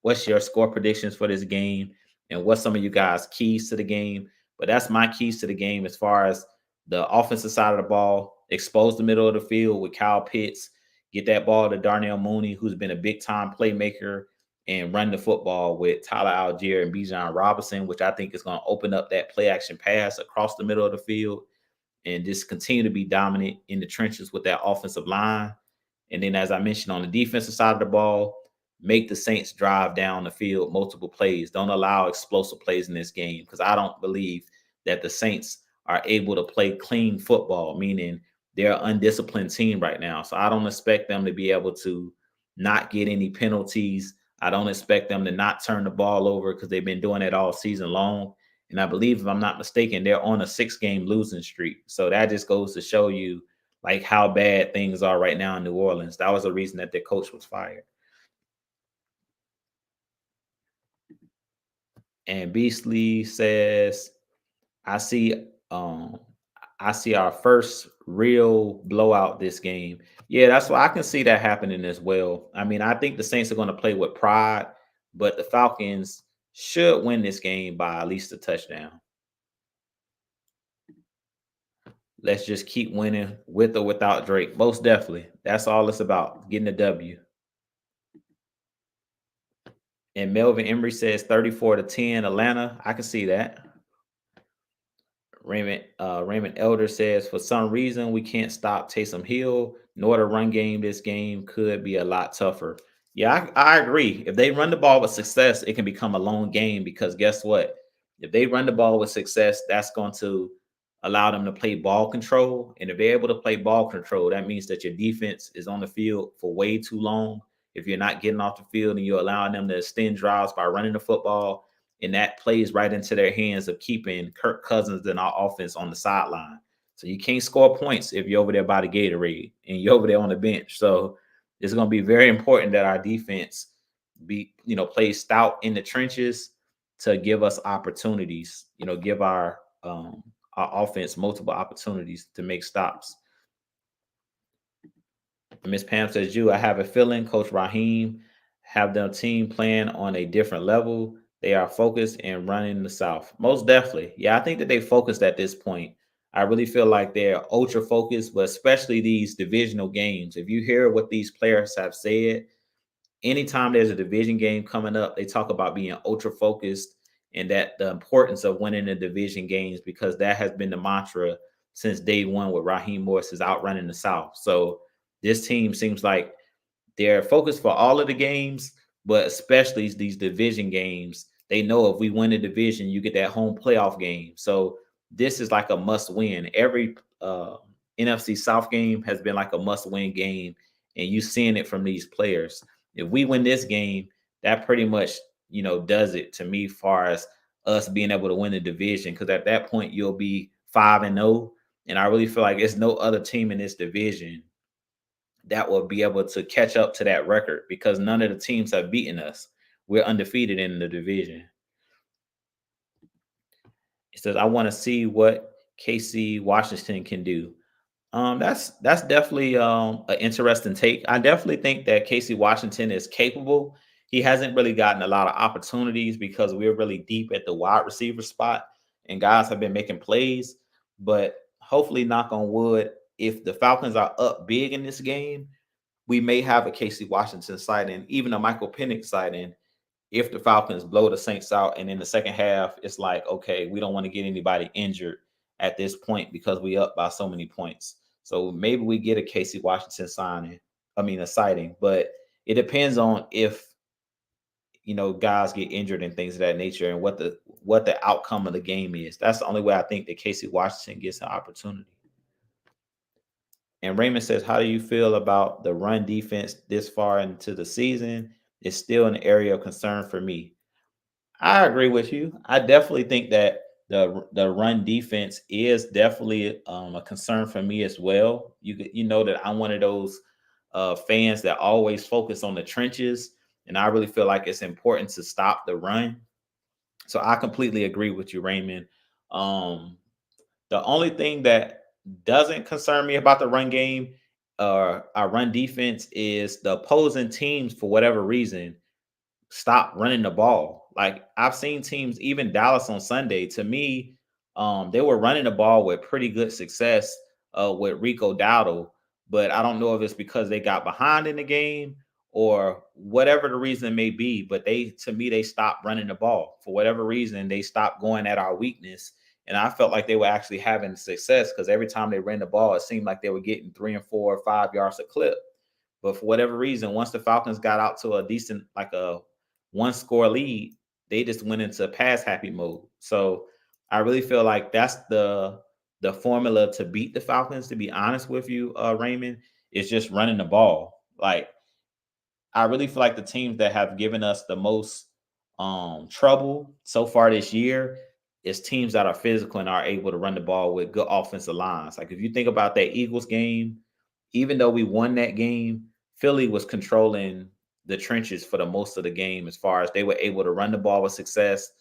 What's your score predictions for this game? And what's some of you guys' keys to the game? But that's my keys to the game as far as the offensive side of the ball, expose the middle of the field with Kyle Pitts, get that ball to Darnell Mooney, who's been a big-time playmaker, and run the football with Tyler Algier and Bijan Robinson, which I think is going to open up that play-action pass across the middle of the field and just continue to be dominant in the trenches with that offensive line. And then, as I mentioned, on the defensive side of the ball, make the Saints drive down the field multiple plays. Don't allow explosive plays in this game because I don't believe that the Saints are able to play clean football, meaning they're an undisciplined team right now. So I don't expect them to be able to not get any penalties. I don't expect them to not turn the ball over because they've been doing it all season long. And I believe, if I'm not mistaken, they're on a 6-game losing streak. So that just goes to show you like how bad things are right now in New Orleans. That was the reason that their coach was fired. And Beastly says, I see I see our first real blowout this game. Yeah, that's why I can see that happening as well. I mean, I think the Saints are going to play with pride, but the Falcons should win this game by at least a touchdown. Let's just keep winning with or without Drake. Most definitely. That's all it's about, getting a W. And Melvin Emery says 34-10 Atlanta. I can see that. Raymond Elder says, for some reason, we can't stop Taysom Hill, nor the run game. This game could be a lot tougher. Yeah, I agree. If they run the ball with success, it can become a long game because guess what? If they run the ball with success, that's going to allow them to play ball control. And if they're able to play ball control, that means that your defense is on the field for way too long. If you're not getting off the field and you're allowing them to extend drives by running the football, and that plays right into their hands of keeping Kirk Cousins and our offense on the sideline. So you can't score points if you're over there by the Gatorade and you're over there on the bench. So it's going to be very important that our defense plays stout in the trenches to give us opportunities, give our offense multiple opportunities to make stops. Miss Pam says, I have a feeling Coach Raheem have their team playing on a different level. They are focused and running the South. Most definitely. Yeah, I think that they focused at this point. I really feel like they're ultra focused, but especially these divisional games. If you hear what these players have said, anytime there's a division game coming up, they talk about being ultra focused and that the importance of winning the division games because that has been the mantra since day one with Raheem Morris is outrunning the South. So this team seems like they're focused for all of the games, but especially these division games. They know if we win the division, you get that home playoff game. So this is like a must win. Every NFC South game has been like a must win game, and you seeing it from these players. If we win this game, that pretty much does it to me, far as us being able to win the division. Because at that point, you'll be 5-0, and I really feel like there's no other team in this division that will be able to catch up to that record because none of the teams have beaten us. We're undefeated in the division. It says, I want to see what KC Washington can do. That's definitely an interesting take. I definitely think that Casey Washington is capable. He hasn't really gotten a lot of opportunities because we're really deep at the wide receiver spot, and guys have been making plays. But hopefully, knock on wood, if the Falcons are up big in this game, we may have a Casey Washington sighting, even a Michael Penix sighting, if the Falcons blow the Saints out. And in the second half, it's like, okay, we don't want to get anybody injured at this point because we up by so many points. So maybe we get a Casey Washington a sighting, but it depends on if guys get injured and things of that nature and what the outcome of the game is. That's the only way I think that Casey Washington gets an opportunity. And Raymond says, how do you feel about the run defense this far into the season? It's still an area of concern for me. I agree with you. I definitely think that the run defense is definitely a concern for me as well. You know that I'm one of those fans that always focus on the trenches, and I really feel like it's important to stop the run. So I completely agree with you, Raymond. Um, the only thing that doesn't concern me about the run game or our run defense is the opposing teams, for whatever reason, stop running the ball. Like I've seen teams, even Dallas on Sunday, to me, they were running the ball with pretty good success with Rico Dowdle, but I don't know if it's because they got behind in the game or whatever the reason may be. But to me, they stopped running the ball for whatever reason. They stopped going at our weakness, and I felt like they were actually having success because every time they ran the ball, it seemed like they were getting 3 and 4 or 5 yards a clip. But for whatever reason, once the Falcons got out to a decent, like a one score lead, they just went into pass happy mode. So I really feel like that's the formula to beat the Falcons, to be honest with you, Raymond, is just running the ball. Like I really feel like the teams that have given us the most trouble so far this year is teams that are physical and are able to run the ball with good offensive lines. Like if you think about that Eagles game, even though we won that game, Philly was controlling the trenches for the most of the game as far as they were able to run the ball with success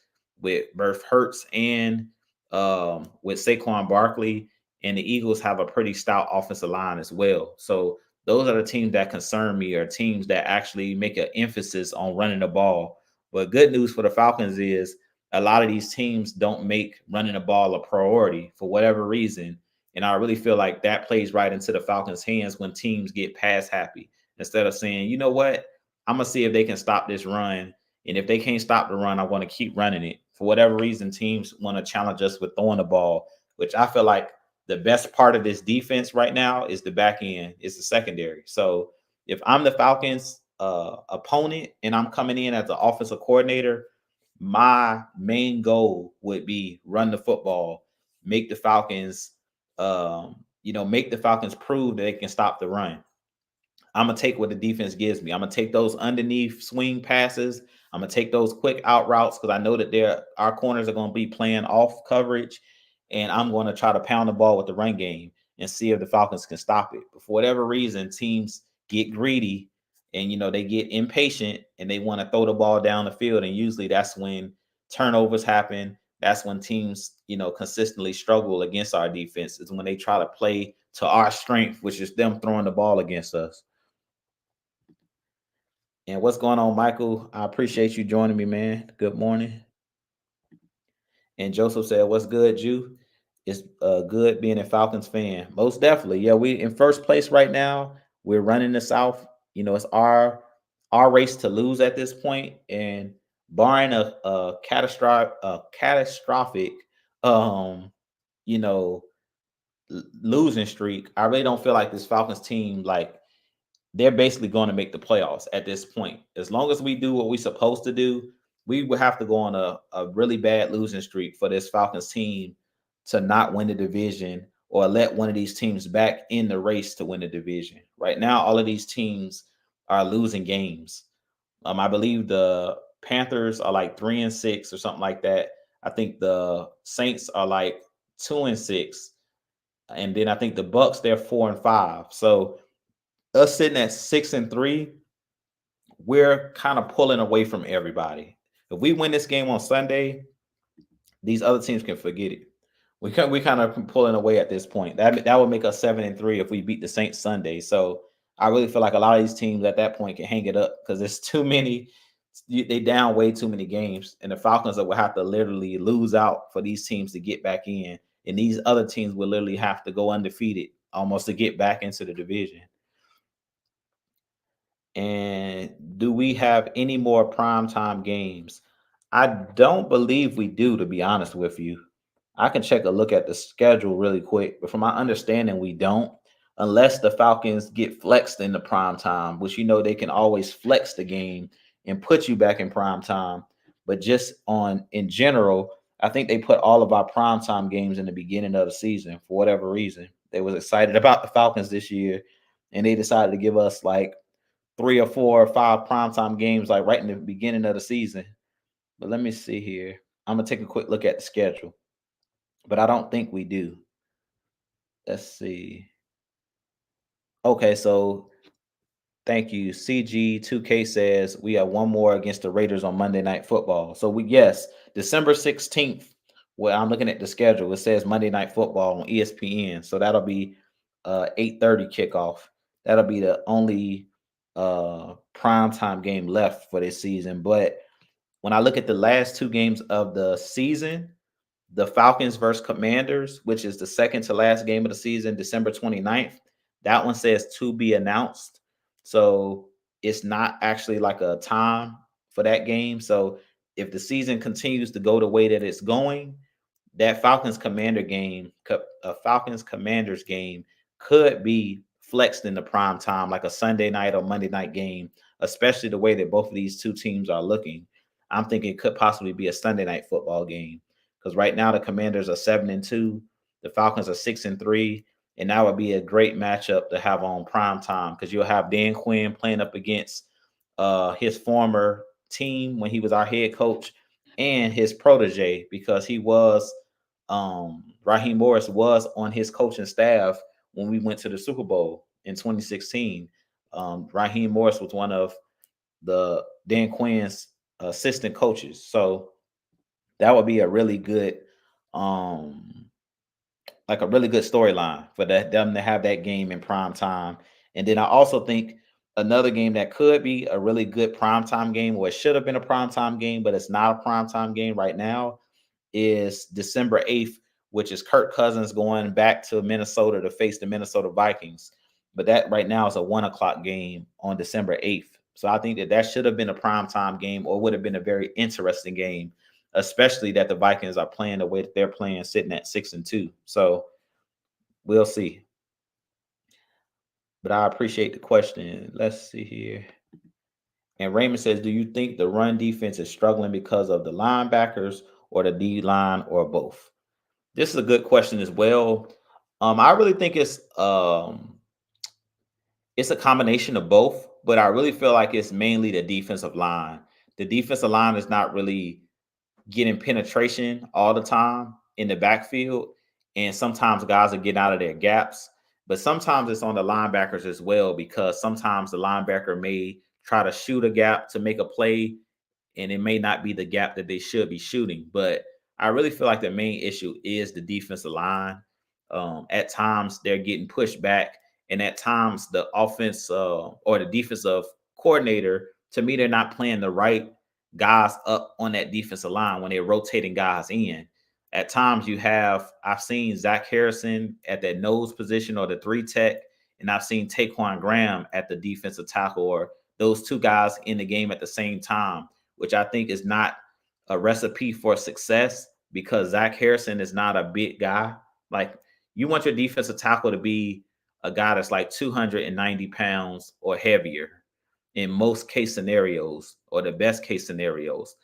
with Burf Hurts and with Saquon Barkley. And the Eagles have a pretty stout offensive line as well. So those are the teams that concern me, or teams that actually make an emphasis on running the ball. But good news for the Falcons is a lot of these teams don't make running the ball a priority for whatever reason. And I really feel like that plays right into the Falcons' hands when teams get pass happy. Instead of saying, you know what, I'm going to see if they can stop this run. And if they can't stop the run, I want to keep running it. For whatever reason, teams want to challenge us with throwing the ball, which I feel like the best part of this defense right now is the back end, is the secondary. So if I'm the Falcons opponent and I'm coming in as the offensive coordinator, my main goal would be run the football, make the Falcons, make the Falcons prove that they can stop the run. I'm gonna take what the defense gives me. I'm gonna take those underneath swing passes. I'm gonna take those quick out routes because I know that our corners are gonna be playing off coverage, and I'm gonna try to pound the ball with the run game and see if the Falcons can stop it. But for whatever reason, teams get greedy and they get impatient and they want to throw the ball down the field, and usually that's when turnovers happen. That's when teams, consistently struggle against our defense, is when they try to play to our strength, which is them throwing the ball against us. And what's going on, Michael? I appreciate you joining me, man. Good morning. And Joseph said, "What's good, Jew?" It's good being a Falcons fan. Most definitely. Yeah, we in first place right now. We're running the South. You know, it's our race to lose at this point. And barring a catastrophic um, you know, losing streak, I really don't feel like this Falcons team, like, they're basically going to make the playoffs at this point. As long as we do what we're supposed to do, we would have to go on a really bad losing streak for this Falcons team to not win the division or let one of these teams back in the race to win the division. Right now, all of these teams are losing games. I believe the Panthers are like 3-6 or something like that. I think the Saints are like 2-6, and then I think the Bucks, they're 4-5. So us sitting at 6-3, we're kind of pulling away from everybody. If we win this game on Sunday, these other teams can forget it. We kind of pulling away at this point. That would make us 7-3 if we beat the Saints Sunday. So I really feel like a lot of these teams at that point can hang it up because there's too many. They down way too many games, and the Falcons will have to literally lose out for these teams to get back in, and these other teams will literally have to go undefeated almost to get back into the division. And do we have any more primetime games? I don't believe we do, to be honest with you. I can check a look at the schedule really quick, but from my understanding, we don't, unless the Falcons get flexed in the prime time, which they can always flex the game and put you back in prime time. But just on in general, I think they put all of our primetime games in the beginning of the season for whatever reason. They was excited about the Falcons this year, and they decided to give us like 3 or 4 or 5 primetime games like right in the beginning of the season. But let me see here. I'm gonna take a quick look at the schedule, but I don't think we do. Let's see. Okay, so thank you. CG2K says we have one more against the Raiders on Monday Night Football. So yes, December 16th. Well, I'm looking at the schedule. It says Monday Night Football on ESPN. So that'll be 8:30 kickoff. That'll be the only primetime game left for this season. But when I look at the last 2 games of the season, the Falcons versus Commanders, which is the second to last game of the season, December 29th, that one says to be announced. So it's not actually like a time for that game. So if the season continues to go the way that it's going, that Falcons Commanders game could be flexed in the prime time, like a Sunday night or Monday night game, especially the way that both of these two teams are looking. I'm thinking it could possibly be a Sunday night football game because right now the Commanders are 7-2, the Falcons are 6-3, and that would be a great matchup to have on prime time because you'll have Dan Quinn playing up against his former team when he was our head coach and his protege because he was Raheem Morris was on his coaching staff when we went to the Super Bowl in 2016. Raheem Morris was one of the Dan Quinn's assistant coaches. So that would be a really good like a really good storyline for them to have that game in prime time. And then I also think another game that could be a really good primetime game, or it should have been a primetime game, but it's not a primetime game right now, is December 8th, which is Kirk Cousins going back to Minnesota to face the Minnesota Vikings. But that right now is a 1 o'clock game on December 8th. So I think that should have been a primetime game or would have been a very interesting game, especially that the Vikings are playing the way that they're playing, sitting at 6-2. So we'll see. But I appreciate the question. Let's see here. And Raymond says, do you think the run defense is struggling because of the linebackers or the D line or both? This is a good question as well. I really think it's a combination of both, but I really feel like it's mainly the defensive line. The defensive line is not really getting penetration all the time in the backfield, and sometimes guys are getting out of their gaps. But sometimes it's on the linebackers as well because sometimes the linebacker may try to shoot a gap to make a play, and it may not be the gap that they should be shooting. But I really feel like the main issue is the defensive line. At times they're getting pushed back, and at times the offense or the defensive coordinator, to me, they're not playing the right guys up on that defensive line when they're rotating guys in. At times I've seen Zach Harrison at that nose position or the three tech, and I've seen Taquan Graham at the defensive tackle, or those two guys in the game at the same time, which I think is not a recipe for success because Zach Harrison is not a big guy. Like, you want your defensive tackle to be a guy that's like 290 pounds or heavier in most case scenarios, or the best case scenarios.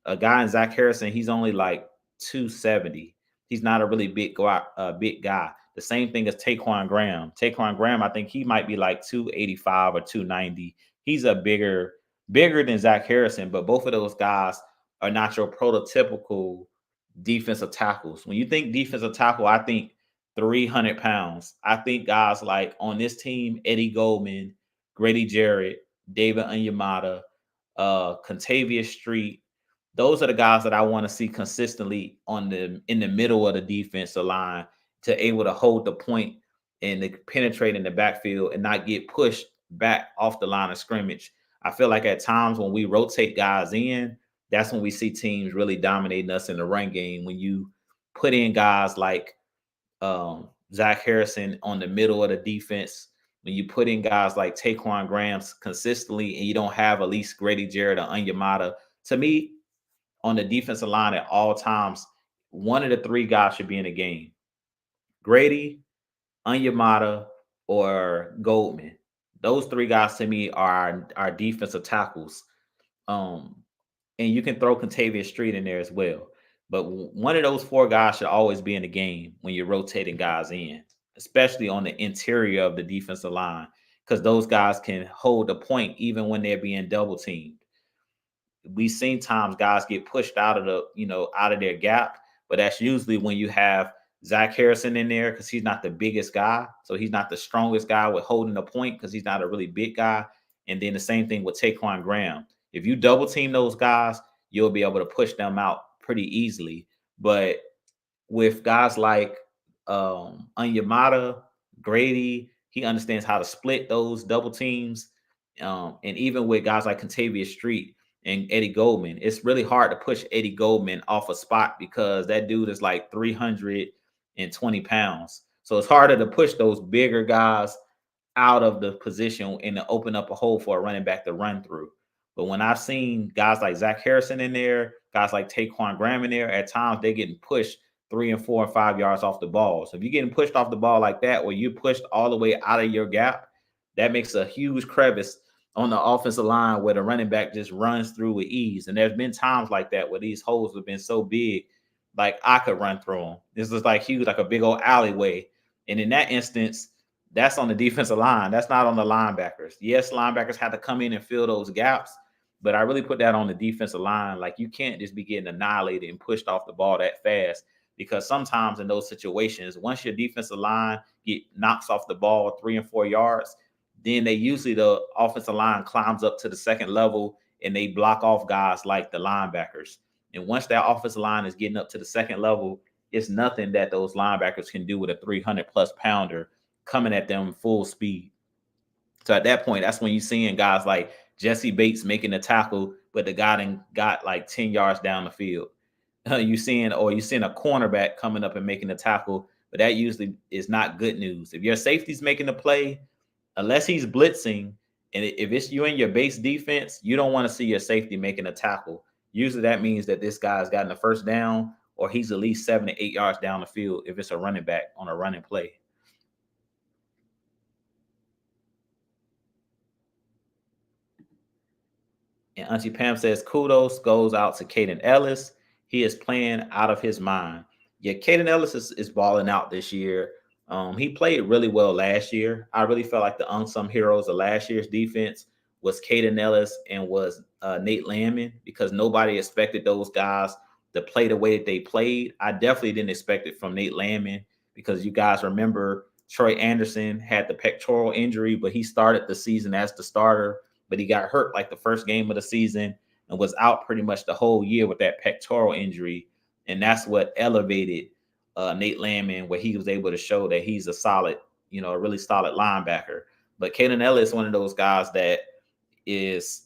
A guy in Zach Harrison, he's only like 270. He's not a really big guy. The same thing as Taquan Graham. Taquan Graham, I think he might be like 285 or 290. He's a bigger than Zach Harrison, but both of those guys are not your prototypical defensive tackles. When you think defensive tackle, I think 300 pounds. I think guys like on this team, Eddie Goldman, Grady Jarrett, David Onyemata, Contavious Street. Those are the guys that I want to see consistently in the middle of the defensive line, to able to hold the point and to penetrate in the backfield and not get pushed back off the line of scrimmage. I feel like at times when we rotate guys in, that's when we see teams really dominating us in the run game. When you put in guys like Zach Harrison on the middle of the defense, when you put in guys like Taquan Grahams consistently, and you don't have at least Grady Jarrett or Onyemata, to me, on the defensive line at all times, one of the three guys should be in the game. Grady, Onyemata, or Goldman. Those three guys to me are our defensive tackles. Um, and you can throw Contavious Street in there as well. But one of those four guys should always be in the game when you're rotating guys in, especially on the interior of the defensive line, because those guys can hold the point even when they're being double teamed. We've seen times guys get pushed out of out of their gap, but that's usually when you have Zach Harrison in there, because he's not the biggest guy. So he's not the strongest guy with holding the point because he's not a really big guy. And then the same thing with Taquan Graham. If you double team those guys, you'll be able to push them out pretty easily. But with guys like Onyemata, Grady, he understands how to split those double teams. And even with guys like Contavious Street and Eddie Goldman, it's really hard to push Eddie Goldman off a spot because that dude is like 320 pounds. So it's harder to push those bigger guys out of the position and to open up a hole for a running back to run through. But when I've seen guys like Zach Harrison in there, guys like Taquan Graham in there, at times they're getting pushed 3 and 4 and 5 yards off the ball. So if you're getting pushed off the ball like that, or you're pushed all the way out of your gap, that makes a huge crevice on the offensive line where the running back just runs through with ease. And there's been times like that where these holes have been so big, like I could run through them. This is like huge, like a big old alleyway. And in that instance, that's on the defensive line. That's not on the linebackers. Yes, linebackers have to come in and fill those gaps, but I really put that on the defensive line. Like, you can't just be getting annihilated and pushed off the ball that fast, because sometimes in those situations, once your defensive line knocks off the ball 3 and 4 yards, then the offensive line climbs up to the second level and they block off guys like the linebackers. And once that offensive line is getting up to the second level, it's nothing that those linebackers can do with a 300+ pounder coming at them full speed. So at that point, that's when you're seeing guys like Jesse Bates making a tackle, but the guy got like 10 yards down the field. You're seeing a cornerback coming up and making a tackle, but that usually is not good news. If your safety's making the play, unless he's blitzing, and if it's you in your base defense, you don't want to see your safety making a tackle. Usually that means that this guy's gotten a first down, or he's at least 7 to 8 yards down the field if it's a running back on a running play. And Auntie Pam says, kudos goes out to Caden Ellis. He is playing out of his mind. Yeah, Caden Ellis is balling out this year. He played really well last year. I really felt like the unsung heroes of last year's defense was Caden Ellis and was Nate Landman, because nobody expected those guys to play the way that they played. I definitely didn't expect it from Nate Landman, because you guys remember Troy Anderson had the pectoral injury, but he started the season as the starter, but he got hurt like the first game of the season and was out pretty much the whole year with that pectoral injury. And that's what elevated Nate Landman, where he was able to show that he's a solid, a really solid linebacker. But Caden Ellis is one of those guys that is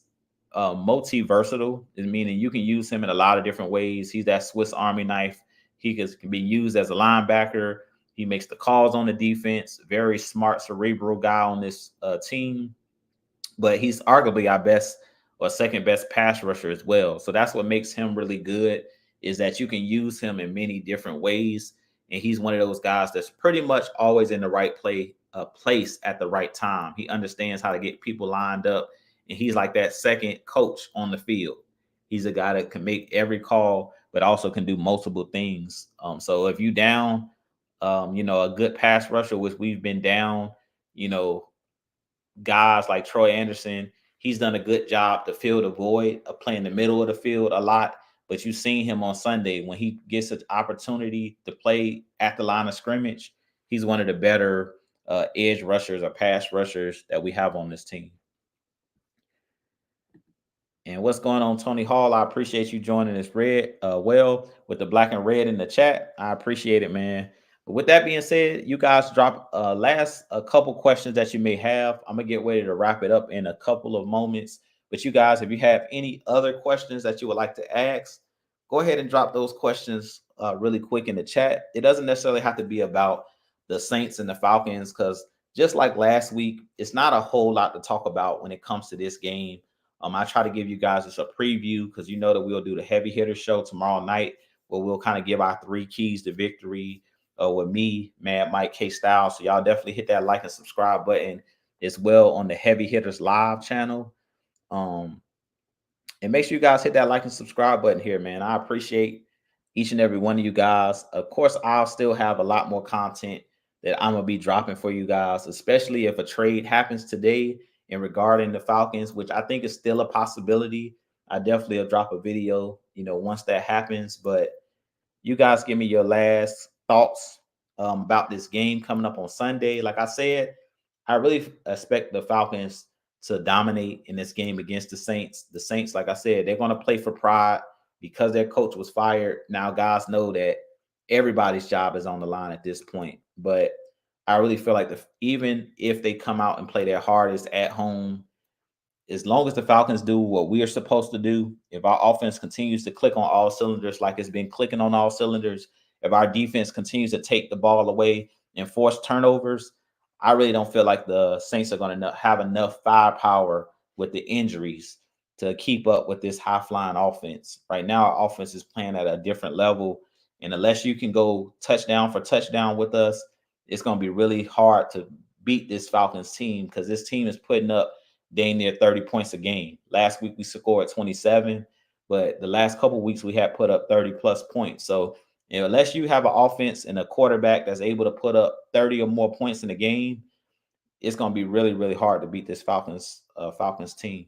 multi-versatile, meaning you can use him in a lot of different ways. He's that Swiss Army knife. Can be used as a linebacker. He makes the calls on the defense. Very smart, cerebral guy on this team. But he's arguably our best or second best pass rusher as well. So that's what makes him really good, is that you can use him in many different ways. And he's one of those guys that's pretty much always in the right place at the right time. He understands how to get people lined up, and he's like that second coach on the field. He's a guy that can make every call, but also can do multiple things. So if you down, a good pass rusher, which we've been down, you know, guys like Troy Anderson, he's done a good job to fill the void of playing the middle of the field a lot. But you've seen him on Sunday when he gets an opportunity to play at the line of scrimmage. He's one of the better edge rushers or pass rushers that we have on this team. And what's going on, Tony Hall? I appreciate you joining us, with the black and red in the chat. I appreciate it, man. But with that being said, you guys drop last a couple questions that you may have. I'm gonna get ready to wrap it up in a couple of moments. But you guys, if you have any other questions that you would like to ask, go ahead and drop those questions really quick in the chat. It doesn't necessarily have to be about the Saints and the Falcons, because just like last week, it's not a whole lot to talk about when it comes to this game. I try to give you guys just a preview, because you know that we'll do the heavy hitter show tomorrow night, where we'll kind of give our 3 keys to victory with me, Mad Mike K Style. So y'all definitely hit that like and subscribe button as well on the Heavy Hitters Live channel. And make sure you guys hit that like and subscribe button here, man. I appreciate each and every one of you guys. Of course, I'll still have a lot more content that I'm gonna be dropping for you guys, especially if a trade happens today in regarding the Falcons, which I think is still a possibility. I definitely will drop a video, once that happens. But you guys give me your last thoughts about this game coming up on Sunday. Like I said, I really expect the Falcons to dominate in this game against the Saints. The Saints, like I said, they're going to play for pride because their coach was fired. Now, guys know that everybody's job is on the line at this point. But I really feel like even if they come out and play their hardest at home, as long as the Falcons do what we are supposed to do, if our offense continues to click on all cylinders like it's been clicking on all cylinders, if our defense continues to take the ball away and force turnovers, I really don't feel like the Saints are going to have enough firepower with the injuries to keep up with this high-flying offense. Right now, our offense is playing at a different level, and unless you can go touchdown for touchdown with us, it's going to be really hard to beat this Falcons team, because this team is putting up dang near 30 points a game. Last week we scored 27, but the last couple of weeks we had put up 30 plus points. So unless you have an offense and a quarterback that's able to put up 30 or more points in a game, it's going to be really, really hard to beat this Falcons team.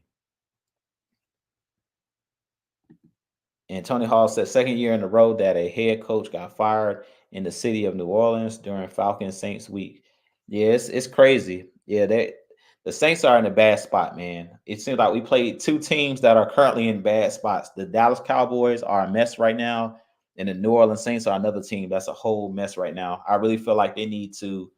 And Tony Hall said, second year in a row that a head coach got fired in the city of New Orleans during Falcons Saints week. Yeah, it's crazy. Yeah, the Saints are in a bad spot, man. It seems like we played 2 teams that are currently in bad spots. The Dallas Cowboys are a mess right now, and the New Orleans Saints are another team that's a whole mess right now. I really feel like they need to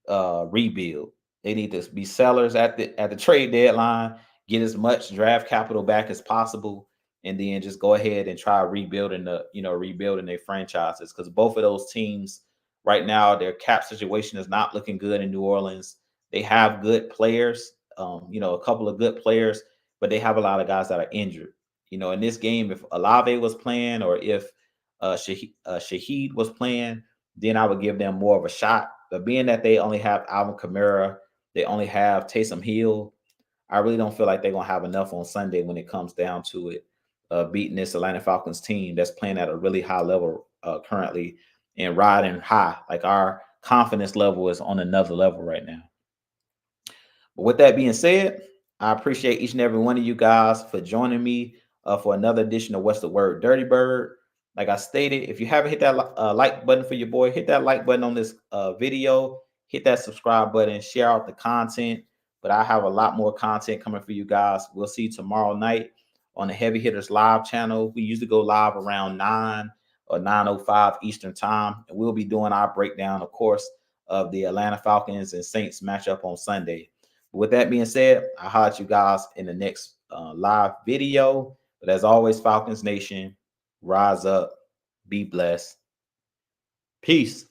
rebuild. They need to be sellers at the trade deadline, get as much draft capital back as possible, and then just go ahead and try rebuilding their franchises. Because both of those teams right now, their cap situation is not looking good in New Orleans. They have good players, a couple of good players, but they have a lot of guys that are injured. In this game, if Olave was playing or if Shaheed was playing, then I would give them more of a shot. But being that they only have Alvin Kamara, they only have Taysom Hill, I really don't feel like they're going to have enough on Sunday when it comes down to it, beating this Atlanta Falcons team that's playing at a really high level currently and riding high. Like, our confidence level is on another level right now. But with that being said, I appreciate each and every one of you guys for joining me for another edition of What's the Word, Dirty Bird. Like I stated, if you haven't hit that like button for your boy, hit that like button on this video, hit that subscribe button, share out the content. But I have a lot more content coming for you guys. We'll see you tomorrow night on the Heavy Hitters Live channel. We usually go live around 9 or 9:05 Eastern time. And we'll be doing our breakdown, of course, of the Atlanta Falcons and Saints matchup on Sunday. But with that being said, I'll holler at you guys in the next live video. But as always, Falcons Nation, rise up, Be blessed. Peace.